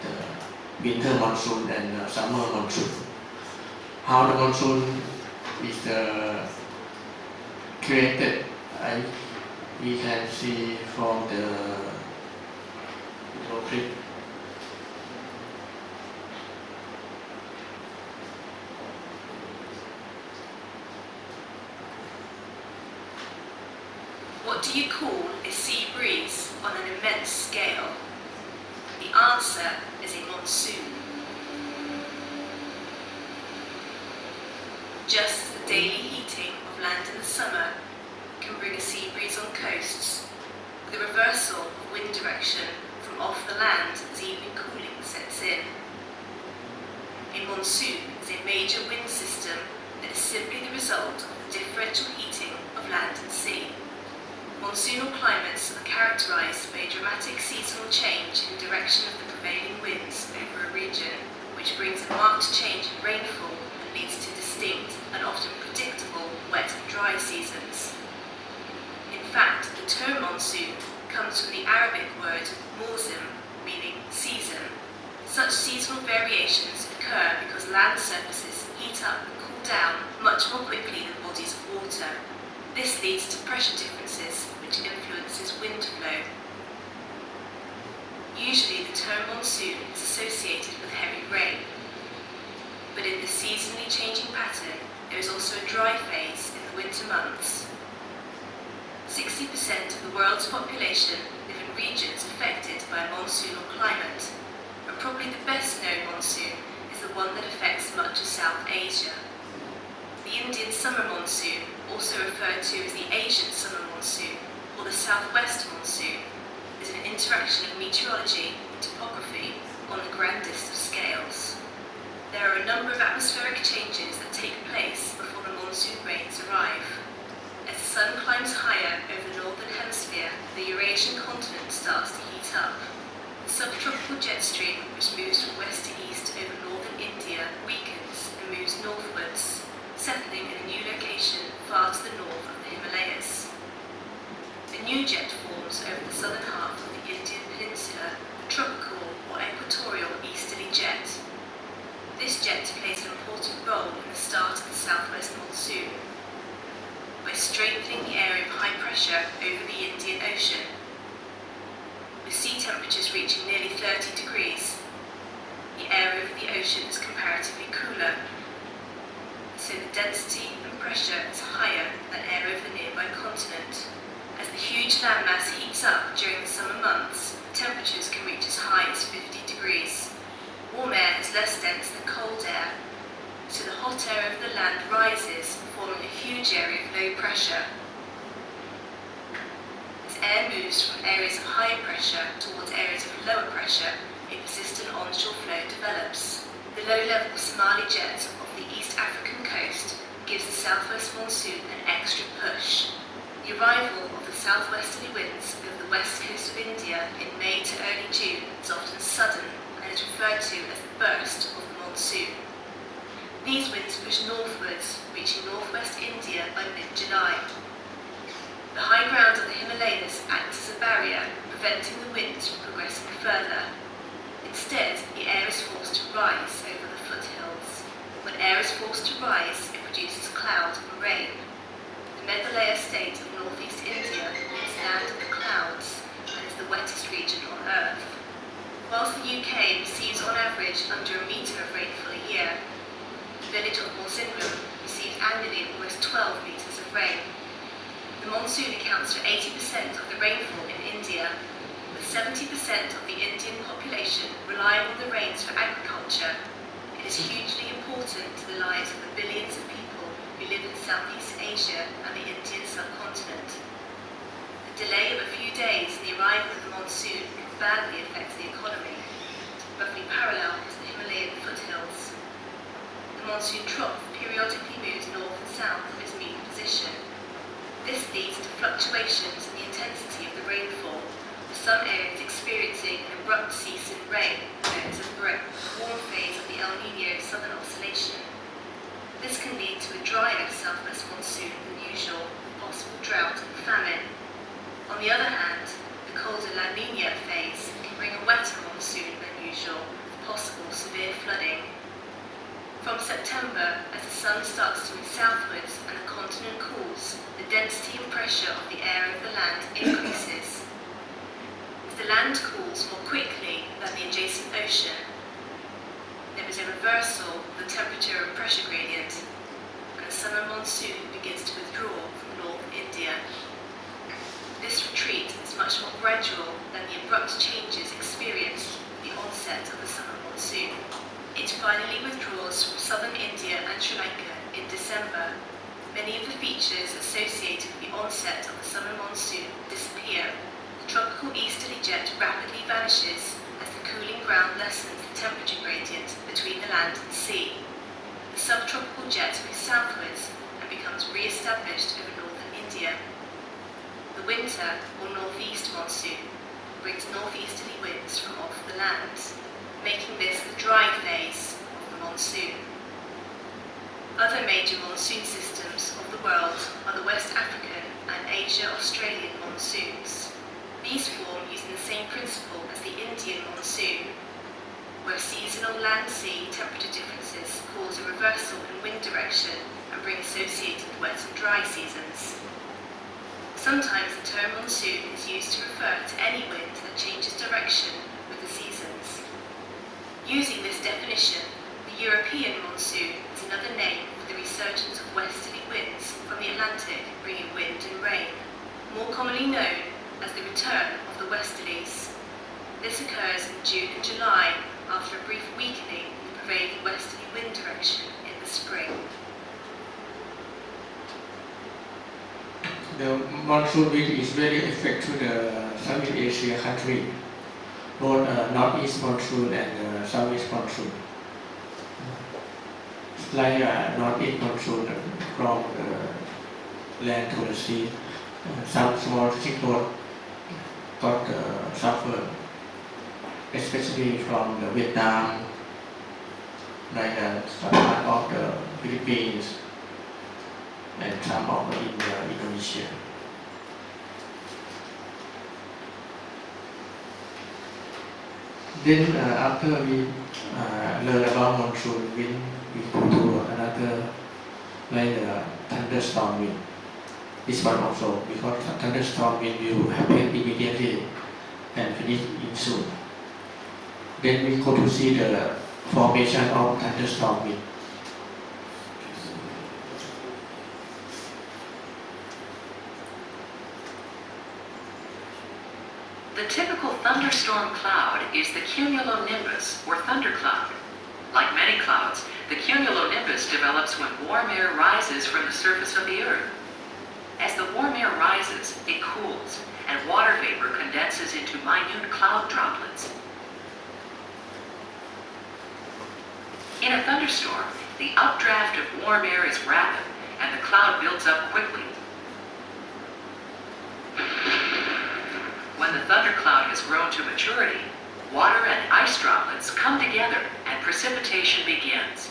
The winter monsoon and summer monsoon. How the monsoon is created. We can see from the clip. What do you call a sea breeze on an immense scale? The answer is a monsoon. Just as the daily heating of land in the summer can bring a sea breeze on coasts, the reversal of wind direction from off the land as evening cooling sets in. A monsoon is a major wind system that is simply the result of the differential heating of land and sea. Monsoonal climates are characterized by a dramatic seasonal change in direction of the prevailing winds over a region, which brings a marked change in rainfall and leads to distinct and often predictable wet and dry seasons. In fact, the term monsoon comes from the Arabic word mawsim, meaning season. Such seasonal variations occur because land surfaces heat up and cool down much more quickly than bodies of water. This leads to pressure differences, which influences wind flow. Usually the term monsoon is associated with heavy rain, but in this seasonally changing pattern, there is also a dry phase in the winter months. 60% of the world's population live in regions affected by a monsoonal climate, and probably the best known monsoon is the one that affects much of South Asia. The Indian summer monsoon, also referred to as the Asian summer monsoon or the southwest monsoon, is an interaction of meteorology and topography on the grandest of scales. There are a number of atmospheric changes that take place before the monsoon rains arrive. As the sun climbs higher over the northern hemisphere, the Eurasian continent starts to heat up. The subtropical jet stream, which moves from west to east over northern India, weakens and moves northwards, settling in a new location far to the north of the Himalayas. A new jet forms over the southern half of the Indian peninsula, the tropical or equatorial easterly jet. This jet plays an important role in the start of the southwest monsoon. By strengthening the area of high pressure over the Indian Ocean, with sea temperatures reaching nearly 30 degrees, the area of the ocean is comparatively cooler, so the density and pressure is higher than air over the nearby continent. As the huge landmass heats up during the summer months, temperatures can reach as high as 50 degrees. Warm air is less dense than cold air, so the hot air over the land rises, forming a huge area of low pressure. As air moves from areas of higher pressure towards areas of lower pressure, a persistent onshore flow develops. The low-level Somali jet of the East African coast gives the southwest monsoon an extra push. The arrival of the southwesterly winds over the west coast of India in May to early June is often sudden and is referred to as the burst of the monsoon. These winds push northwards, reaching northwest India by mid-July. The high ground of the Himalayas acts as a barrier, preventing the winds from progressing further. Instead, the air is forced to rise over the foothills. When air is forced to rise, it produces cloud and rain. The Meghalaya state of northeast India is land of the clouds and is the wettest region on Earth. Whilst the UK receives on average under a metre of rainfall a year, the village of Mawsimram receives annually almost 12 metres of rain. The monsoon accounts for 80% of the rainfall in India, with 70% of the Indian population relying on the rains for agriculture. It is hugely important to the lives of the billions of people who live in Southeast Asia and the Indian subcontinent. The delay of a few days in the arrival of the monsoon can badly affect the economy, roughly parallel to the Himalayan foothills. The monsoon trough periodically moves north and south of its mean position. This leads to fluctuations in the intensity of the rainfall, with some areas experiencing an abrupt cease in rain, known as the warm phase of the El Niño Southern Oscillation. This can lead to a drier southwest monsoon than usual, with possible drought and famine. On the other hand, the colder La Niña phase can bring a wetter monsoon than usual, with possible severe flooding. From September, as the sun starts to move southwards and the continent continent cools, the density and pressure of the air over the land increases. As the land cools more quickly than the adjacent ocean, there is a reversal of the temperature and pressure gradient, and a summer monsoon begins to withdraw from North India. This retreat is much more gradual than the abrupt changes experienced at the onset of the summer monsoon. It finally withdraws from southern India and Sri Lanka in December. Many of the features associated with the onset of the summer monsoon disappear. The tropical easterly jet rapidly vanishes as the cooling ground lessens the temperature gradient between the land and sea. The subtropical jet moves southwards and becomes re-established over northern India. The winter, or northeast monsoon, brings northeasterly winds from off the land, making this the dry phase of the monsoon. Other major monsoon systems of the world are the West African and Asia-Australian monsoons. These form using the same principle as the Indian monsoon, where seasonal land-sea temperature differences cause a reversal in wind direction and bring associated wet and dry seasons. Sometimes the term monsoon is used to refer to any wind that changes direction with the seasons. Using this definition, the European monsoon is another name for the resurgence of westerly winds from the Atlantic bringing wind and rain, more commonly known as the return of the westerlies. This occurs in June and July after a brief weakening in the prevailing westerly wind direction in the spring. The monsoon wind is very effective to the Southeast Asia country, both northeast monsoon and southeast monsoon. It's like northeast monsoon from the land to the sea. Some small cyclone got suffered, especially from the Vietnam, like some part of the Philippines, and some of Indonesia. Then after we learn about monsoon wind, we go to another like thunderstorm wind. This one also, because thunderstorm wind will happen immediately and finish in soon. Then we go to see the formation of thunderstorm wind. The typical thunderstorm cloud is the cumulonimbus, or thundercloud. Like many clouds, the cumulonimbus develops when warm air rises from the surface of the Earth. As the warm air rises, it cools, and water vapor condenses into minute cloud droplets. In a thunderstorm, the updraft of warm air is rapid, and the cloud builds up quickly. When the thundercloud has grown to maturity, water and ice droplets come together and precipitation begins.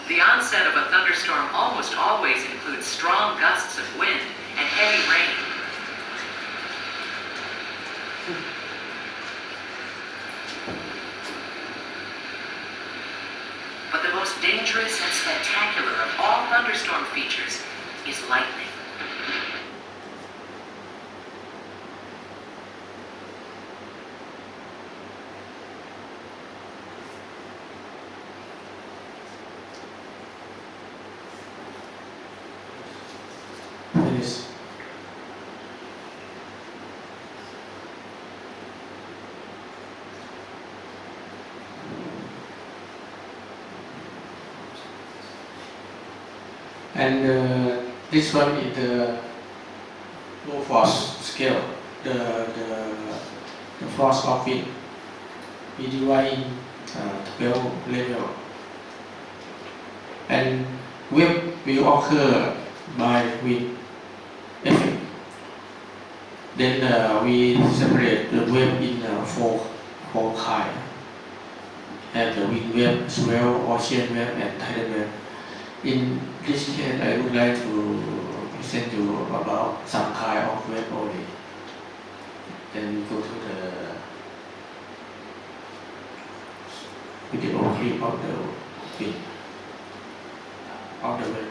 The onset of a thunderstorm almost always includes strong gusts of wind and heavy rain. But the most dangerous and spectacular of all thunderstorm features is lightning. Finish. And this one is the low force scale, the force of wind. We divide in 12 level. And wave will occur by wind effect. Then we separate the wave in four kinds. And the wind wave, swell, ocean wave, and tidal wave. In this case, I would like to present you about some kind of wave only. Then we go to the video clip of the web.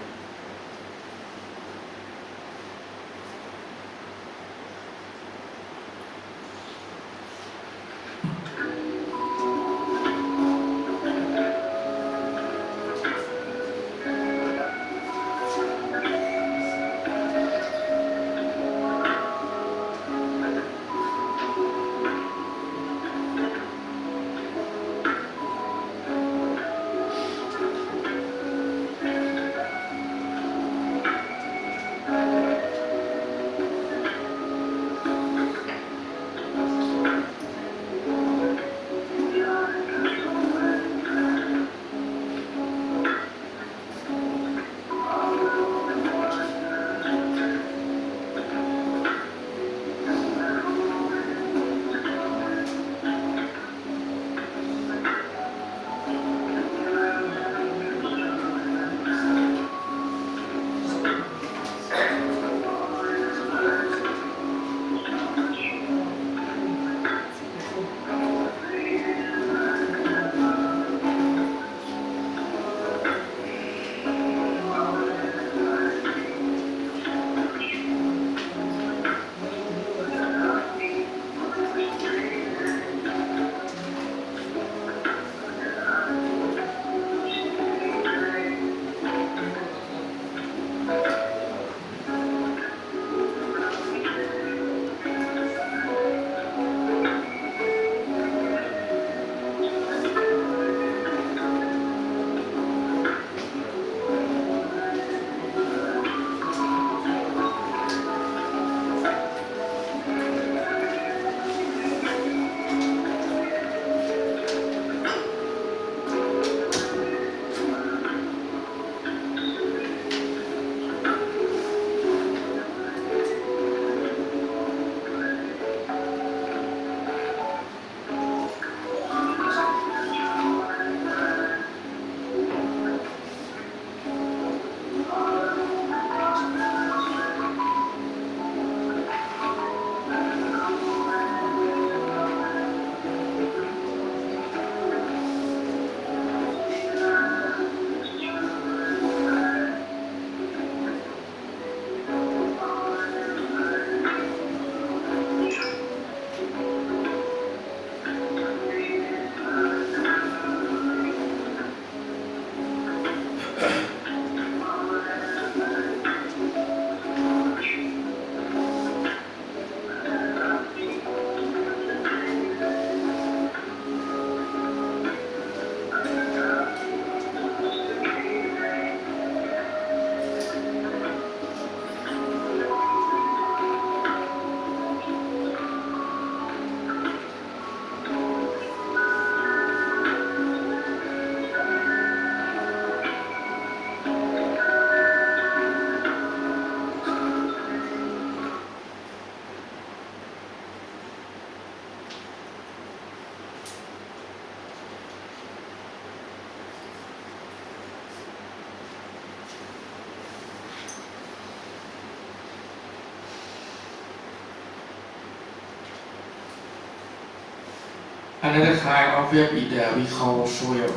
Another kind of web is we call swell.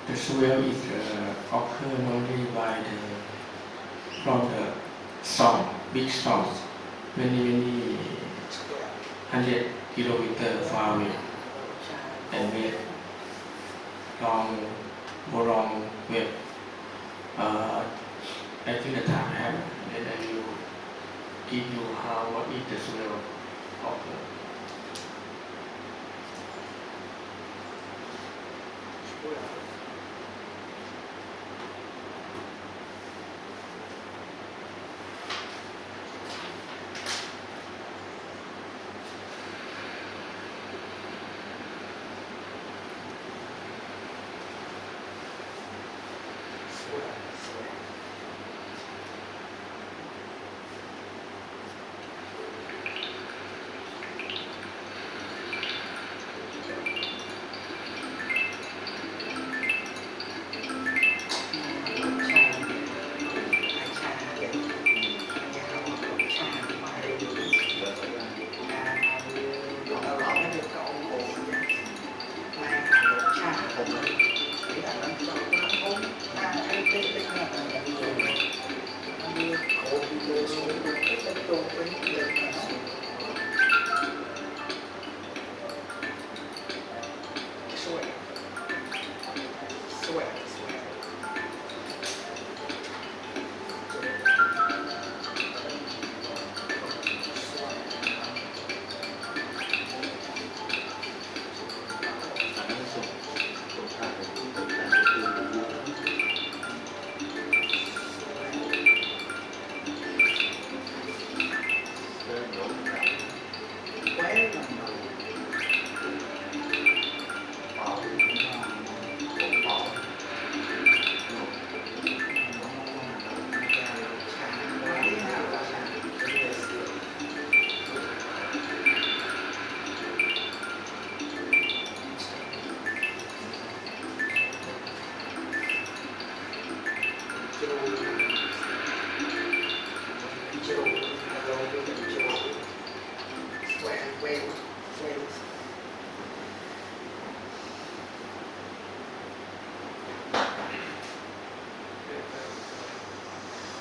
The swell is occur normally by from the storm, big storms, many hundred kilometers far away, and make long wave. I think the time have, then I will give you what is the swell occur.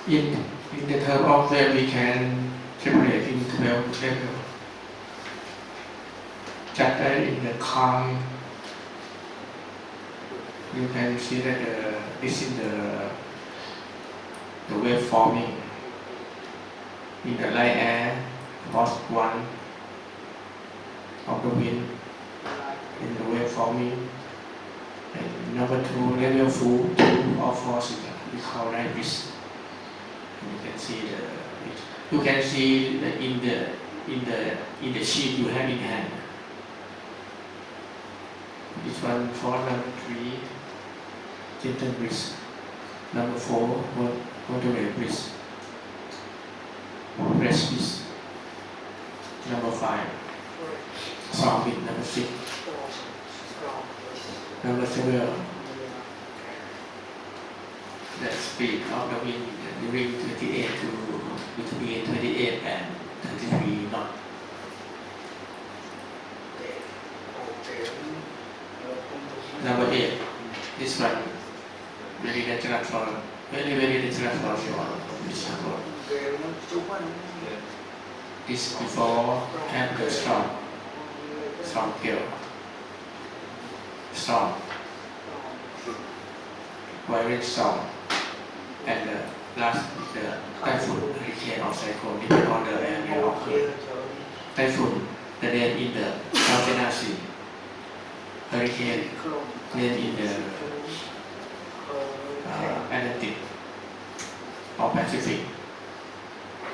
In the term of where we can separate in 12 levels. Chapter in the calm, you can see that this is the wave forming. In the light air, was one of the wind in the wave forming. And number two, level 2 of force, we call light breeze. You can see you can see in the sheet you have in hand. This one for number 3, gentle breeze. Number 4, moderate breeze. Rest breeze. Number 5, strong wind. Number 6. Number 7, the speed of the wind during 28 to between 28 and 33 knots. Number 8, this one very natural for very natural for this one. This before have the strong gale, strong, very strong, and the last is the typhoon, hurricane or cyclone, depending on the area of the typhoon. The name in the South China Sea, hurricane name in the Atlantic or Pacific,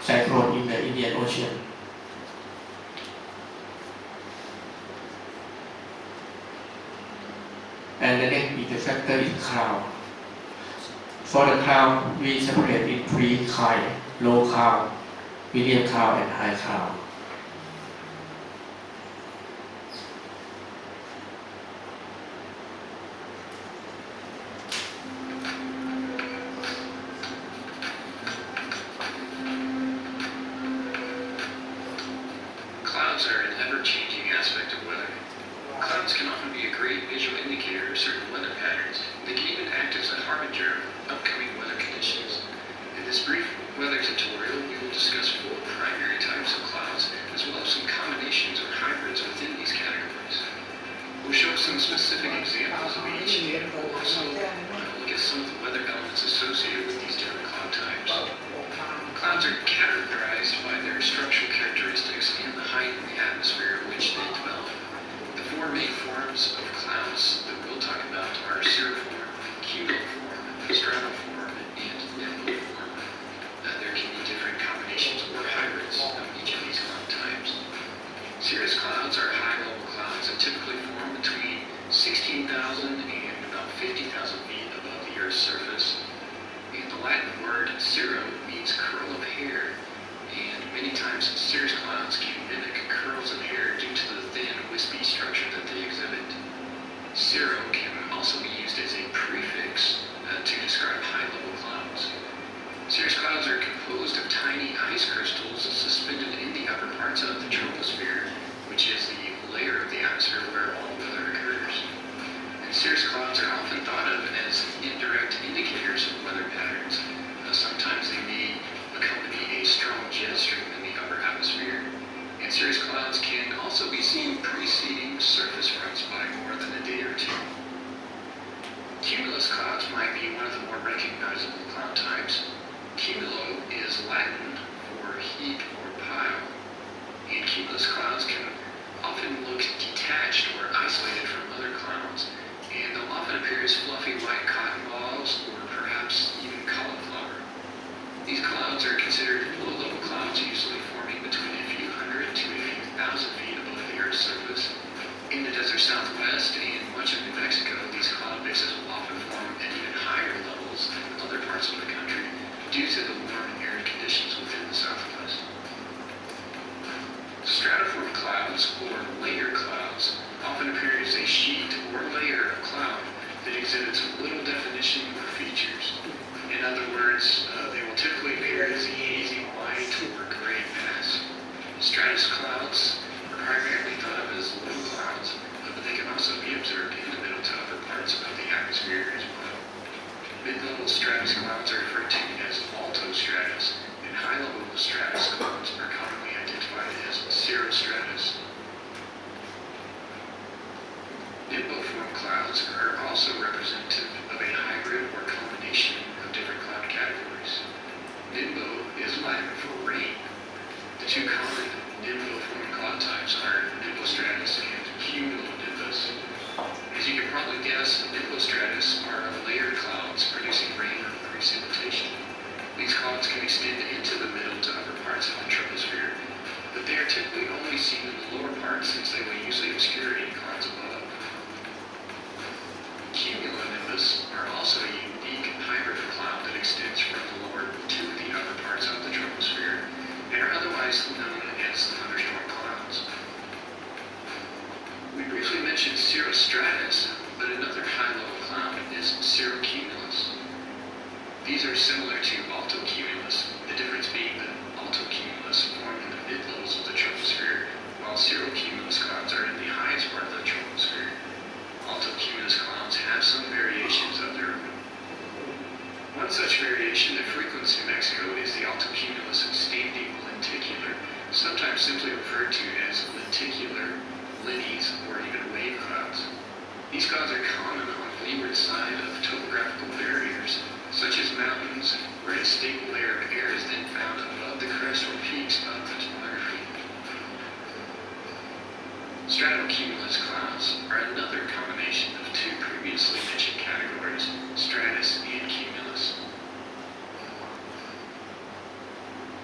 cyclone in the Indian Ocean. And the next is the factor is cloud. For the cloud, we separate in 3 kinds: low cloud, medium cloud, and high cloud. Clouds are an ever-changing aspect of weather. Clouds can often be a great visual indicator of certain weather patterns. They can even act as a harbinger of upcoming weather conditions. In this brief weather tutorial, we will discuss 4 primary types of clouds, as well as some combinations or hybrids within these categories. We'll show some specific examples of each, and we'll also look at some of the weather elements associated with these different cloud types. Clouds are categorized by their structural characteristics and the height in the atmosphere in which they develop. The 4 main forms of clouds that we'll talk about are cirriform, cumuliform, stratoform, and nebulform. There can be different combinations or hybrids of each of these cloud types. Cirrus clouds are high-level clouds that typically form between 16,000 and about 50,000 feet above the Earth's surface. And Cumulus clouds might be one of the more recognizable cloud types. Cumulo is Latin for heap or pile, and cumulus clouds can often look detached or isolated from other clouds, and they'll often appear as fluffy white cotton balls or perhaps even cauliflower. These clouds are considered low-level clouds, usually forming between a few hundred to a few thousand feet above the Earth's surface. In the desert southwest and much of New Mexico, these cloud mixes will often form at even higher levels than other parts of the country due to the warm and arid conditions within the southwest. Stratiform clouds, or layer clouds, often appear as a sheet or layer of cloud that exhibits little definition or features. In other words, they will typically appear as a hazy white or gray mass. Stratus clouds are primarily thought of as low clouds, but they can also be observed in the middle to upper parts of the atmosphere as well. Mid-level stratus clouds are referred to as altostratus, and high-level stratus clouds are commonly identified as cirrostratus. Nimboform clouds are also representative of a hybrid or combination of different cloud categories. Nimbo is Latin for rain. The two common nimboform cloud types are nimbostratus and cumulonimbus. As you can probably guess, nimbostratus are layered clouds producing rain or precipitation. These clouds can extend into the middle to upper parts of the troposphere, but they are typically only seen in the lower parts since they will usually obscure any clouds above. Cumulonimbus are also a unique hybrid cloud that extends from the lower to the upper parts of the troposphere and are otherwise known as thunderstorm clouds. We briefly mentioned cirrostratus, but another high-level cloud is cirrocumulus. These are similar to altocumulus, the difference being that altocumulus form in the mid-levels of the troposphere, while cirrocumulus clouds are in the highest part of the troposphere. Altocumulus clouds have some variations of their own. One such variation that frequents New Mexico is the altocumulus standing lenticular, sometimes simply referred to as lenticular, linnies, or even wave clouds. These clouds are common on the leeward side of topographical barriers, such as mountains, where a stable layer of air is then found above the crest or peaks of the topography. Stratocumulus clouds are another combination of two previously mentioned categories, stratus and cumulus.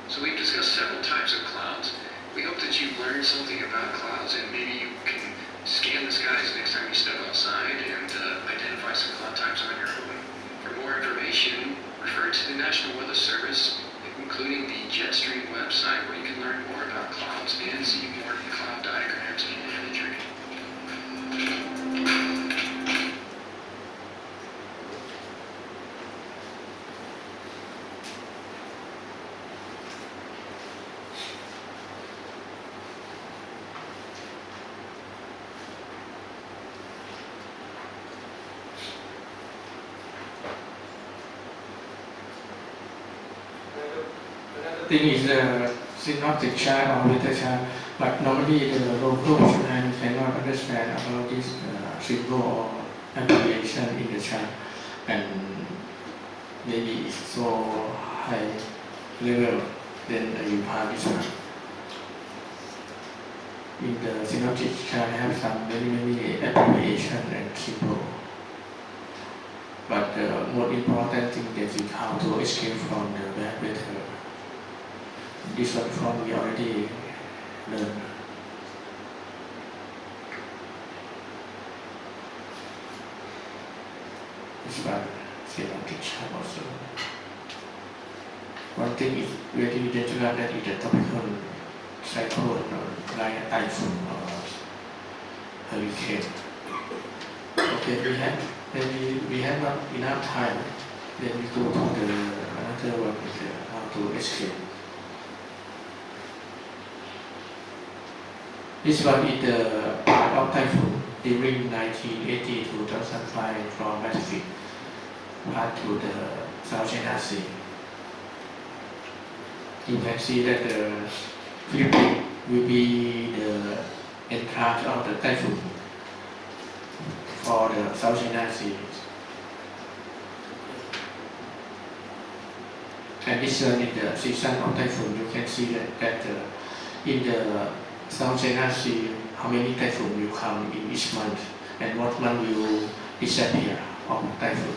So we've discussed several types of clouds. We hope that you've learned something about clouds, and maybe you can scan the skies next time you step outside and identify some cloud types on your own. For more information, refer to the National Weather Service, including the Jetstream website, where you can learn more about clouds and see more cloud diagrams and imagery. Thing is the synoptic chart or weather chart, but normally the local fisherman cannot understand about this symbol or abbreviation in the chart, and maybe it's so high level, then you pass this one. In the synoptic chart have some many abbreviation and symbol, but the most important thing that is how to escape from the bad weather. This one from we already learned. This one, synoptic chart also. One thing is very dangerous, that is the tropical cyclone or like a typhoon or hurricane. Okay, we have not enough time. Then we go to another one, how to escape. This one is the part of typhoon during 1980 to 2005 from Pacific part to the South China Sea. You can see that the Philippines will be the entrance of the typhoon for the South China Sea. And this year in the season of typhoon, you can see that in the South China Sea, how many typhoon will come in each month, and what month will disappear of typhoon.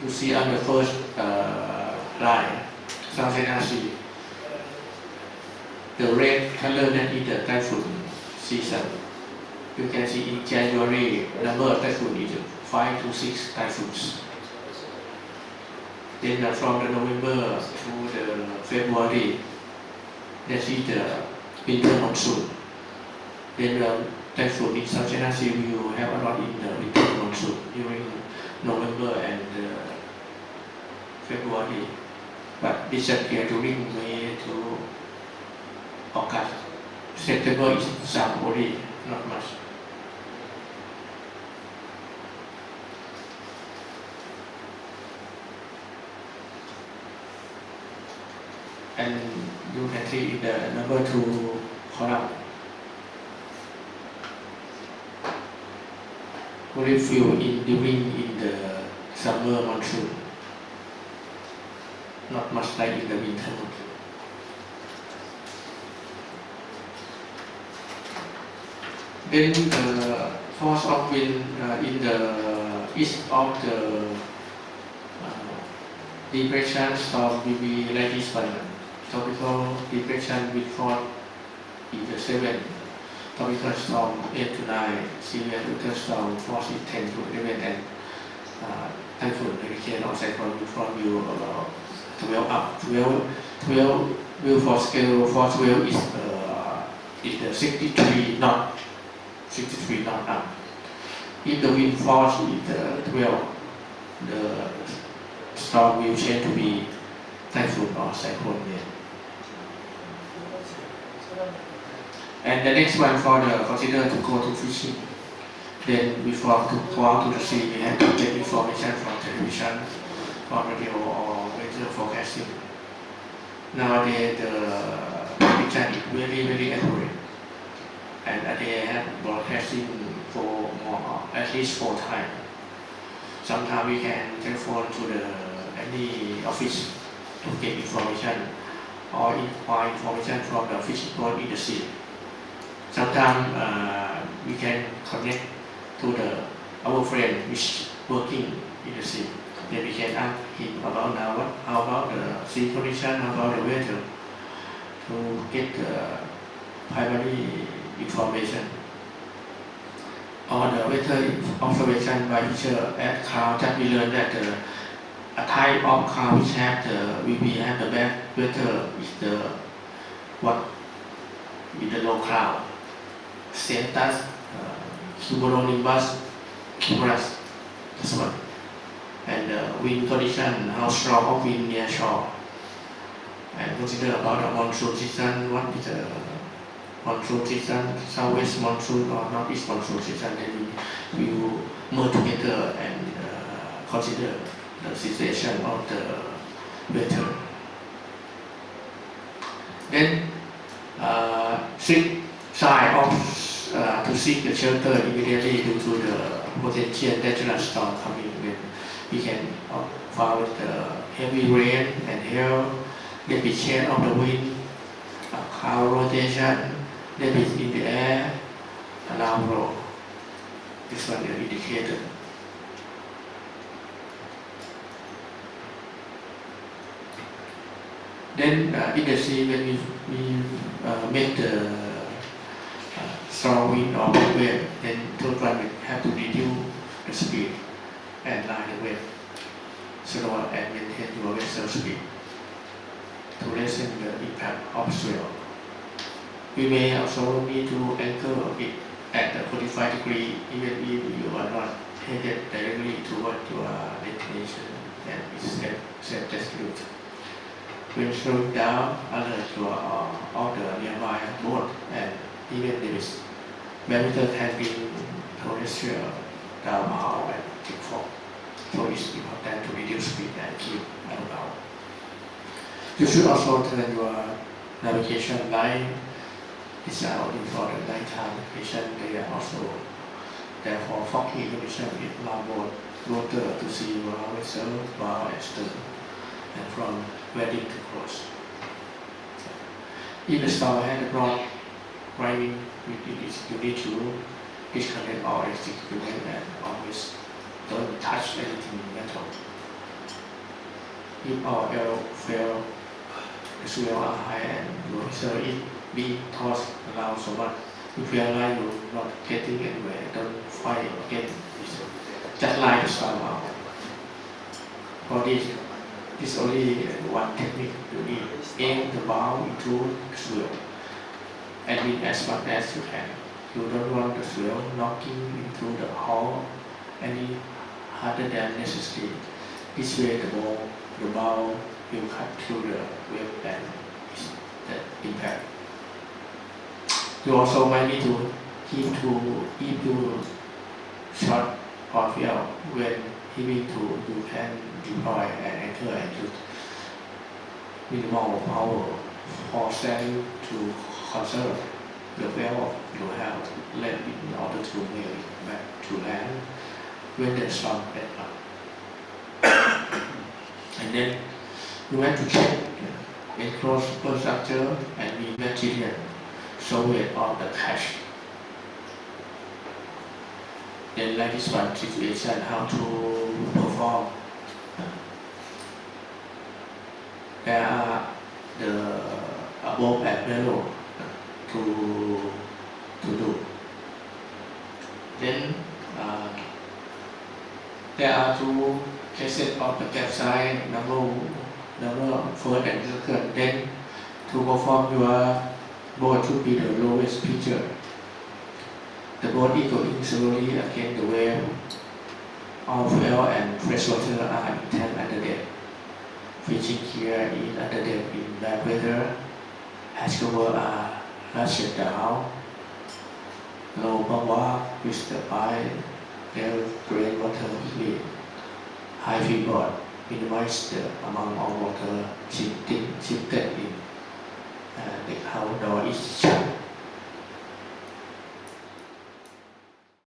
You see on the first line, South China Sea, the red color that is the typhoon season. You can see in January, number of typhoon is 5 to 6 typhoons. Then from the November to the February, that is the winter monsoon. Then the typhoon in South China Sea will have a lot in the winter monsoon during November and February, but disappear during May to August. September is some only, not much. And you can see in the number 2 column, very few during the summer monsoon, not much like in the winter monsoon. Then the force of wind in the east of the depression storm will be like this one. Tropical depression with force is the 7. Tropical storm 8 to 9. Severe winter storm force is 10 to 11, and typhoon, hurricane or cyclone with force will about 12 up. 12 will for scale for 12 is the 63 knot. 63 knot up. If the wind force is 12, the storm will change to be typhoon or cyclone. And the next one for the consider to go to fishing. Then before to go out to the sea, we have to get information from television, from radio or weather forecasting. Nowadays the prediction is very accurate, and they have broadcasting for at least 4 times. Sometimes we can telephone to any office to get information or information from the fishing boat in the sea. Sometimes we can connect to our friend which working in the sea. Then we can ask him about how about the sea condition, how about the weather, to get the primary information. Or the weather observation by teacher at Capt that we learned that a type of cloud which have the bad weather is the low cloud. Status, cumulonimbus, cumulus, this one. And wind condition, how strong of wind near shore. And consider about the monsoon season, what is the monsoon season, southwest monsoon or northeast monsoon season. Then we will merge together and consider the situation of the weather. Then seek sign of to seek the shelter immediately due to the potential dangerous storm coming. When we can follow the heavy rain and hail, the change of the wind, cloud rotation, debris in the air, alarm roll. This one is indicated. Then in the sea, when we make the strong wind or big wave, then third one will have to reduce the speed and line the wave slower and maintain your vessel speed to lessen the impact of swell. We may also need to anchor it at the 45 degrees even if you are not headed directly toward your destination and it's set route. When slowing down, alert your all the nearby boat and even there is barometer can be terrestrial downpour and kickfall. So it's important to reduce speed and keep downpour. You should also turn your navigation light is out for the nighttime navigation. They are also therefore foggy condition with longboard water to sea bow vessel, bow and stern, and from wedding to cross. If the storm had a broad driving, you need to disconnect all existing equipment and always don't touch anything metal. If all else fail, the swell are high and your vessel is being tossed around so much. You feel like you're not getting anywhere, don't fight again. Just like the storm out. For this only one technique you need. Aim the bow into the swell and win as much as you can. You don't want the swell knocking into the hull any harder than necessary. This way the bow will cut through the wave and the impact. You also might need to keep to short or fail when heaving to you can deploy an anchor and use minimal power for sailing to conserve the fuel you have left in order to make it back to land when the storm gets up. And then you want to check enclosed superstructure and the material survey of the cache. Then like this one situation, how to perform. There are the above and below to do. Then there are two cases of the capside, number first and second. Then to perform your boat should be the lowest pitcher. The boat is going slowly against the wave. All fuel and fresh water are in tank under deck. Fishing gear is under deck in bad weather. Hatch cover are lashed down. Low bumper with the pipe, air drain water quickly. High freeboard minimize the amount of water shifted in. The outdoor is shut.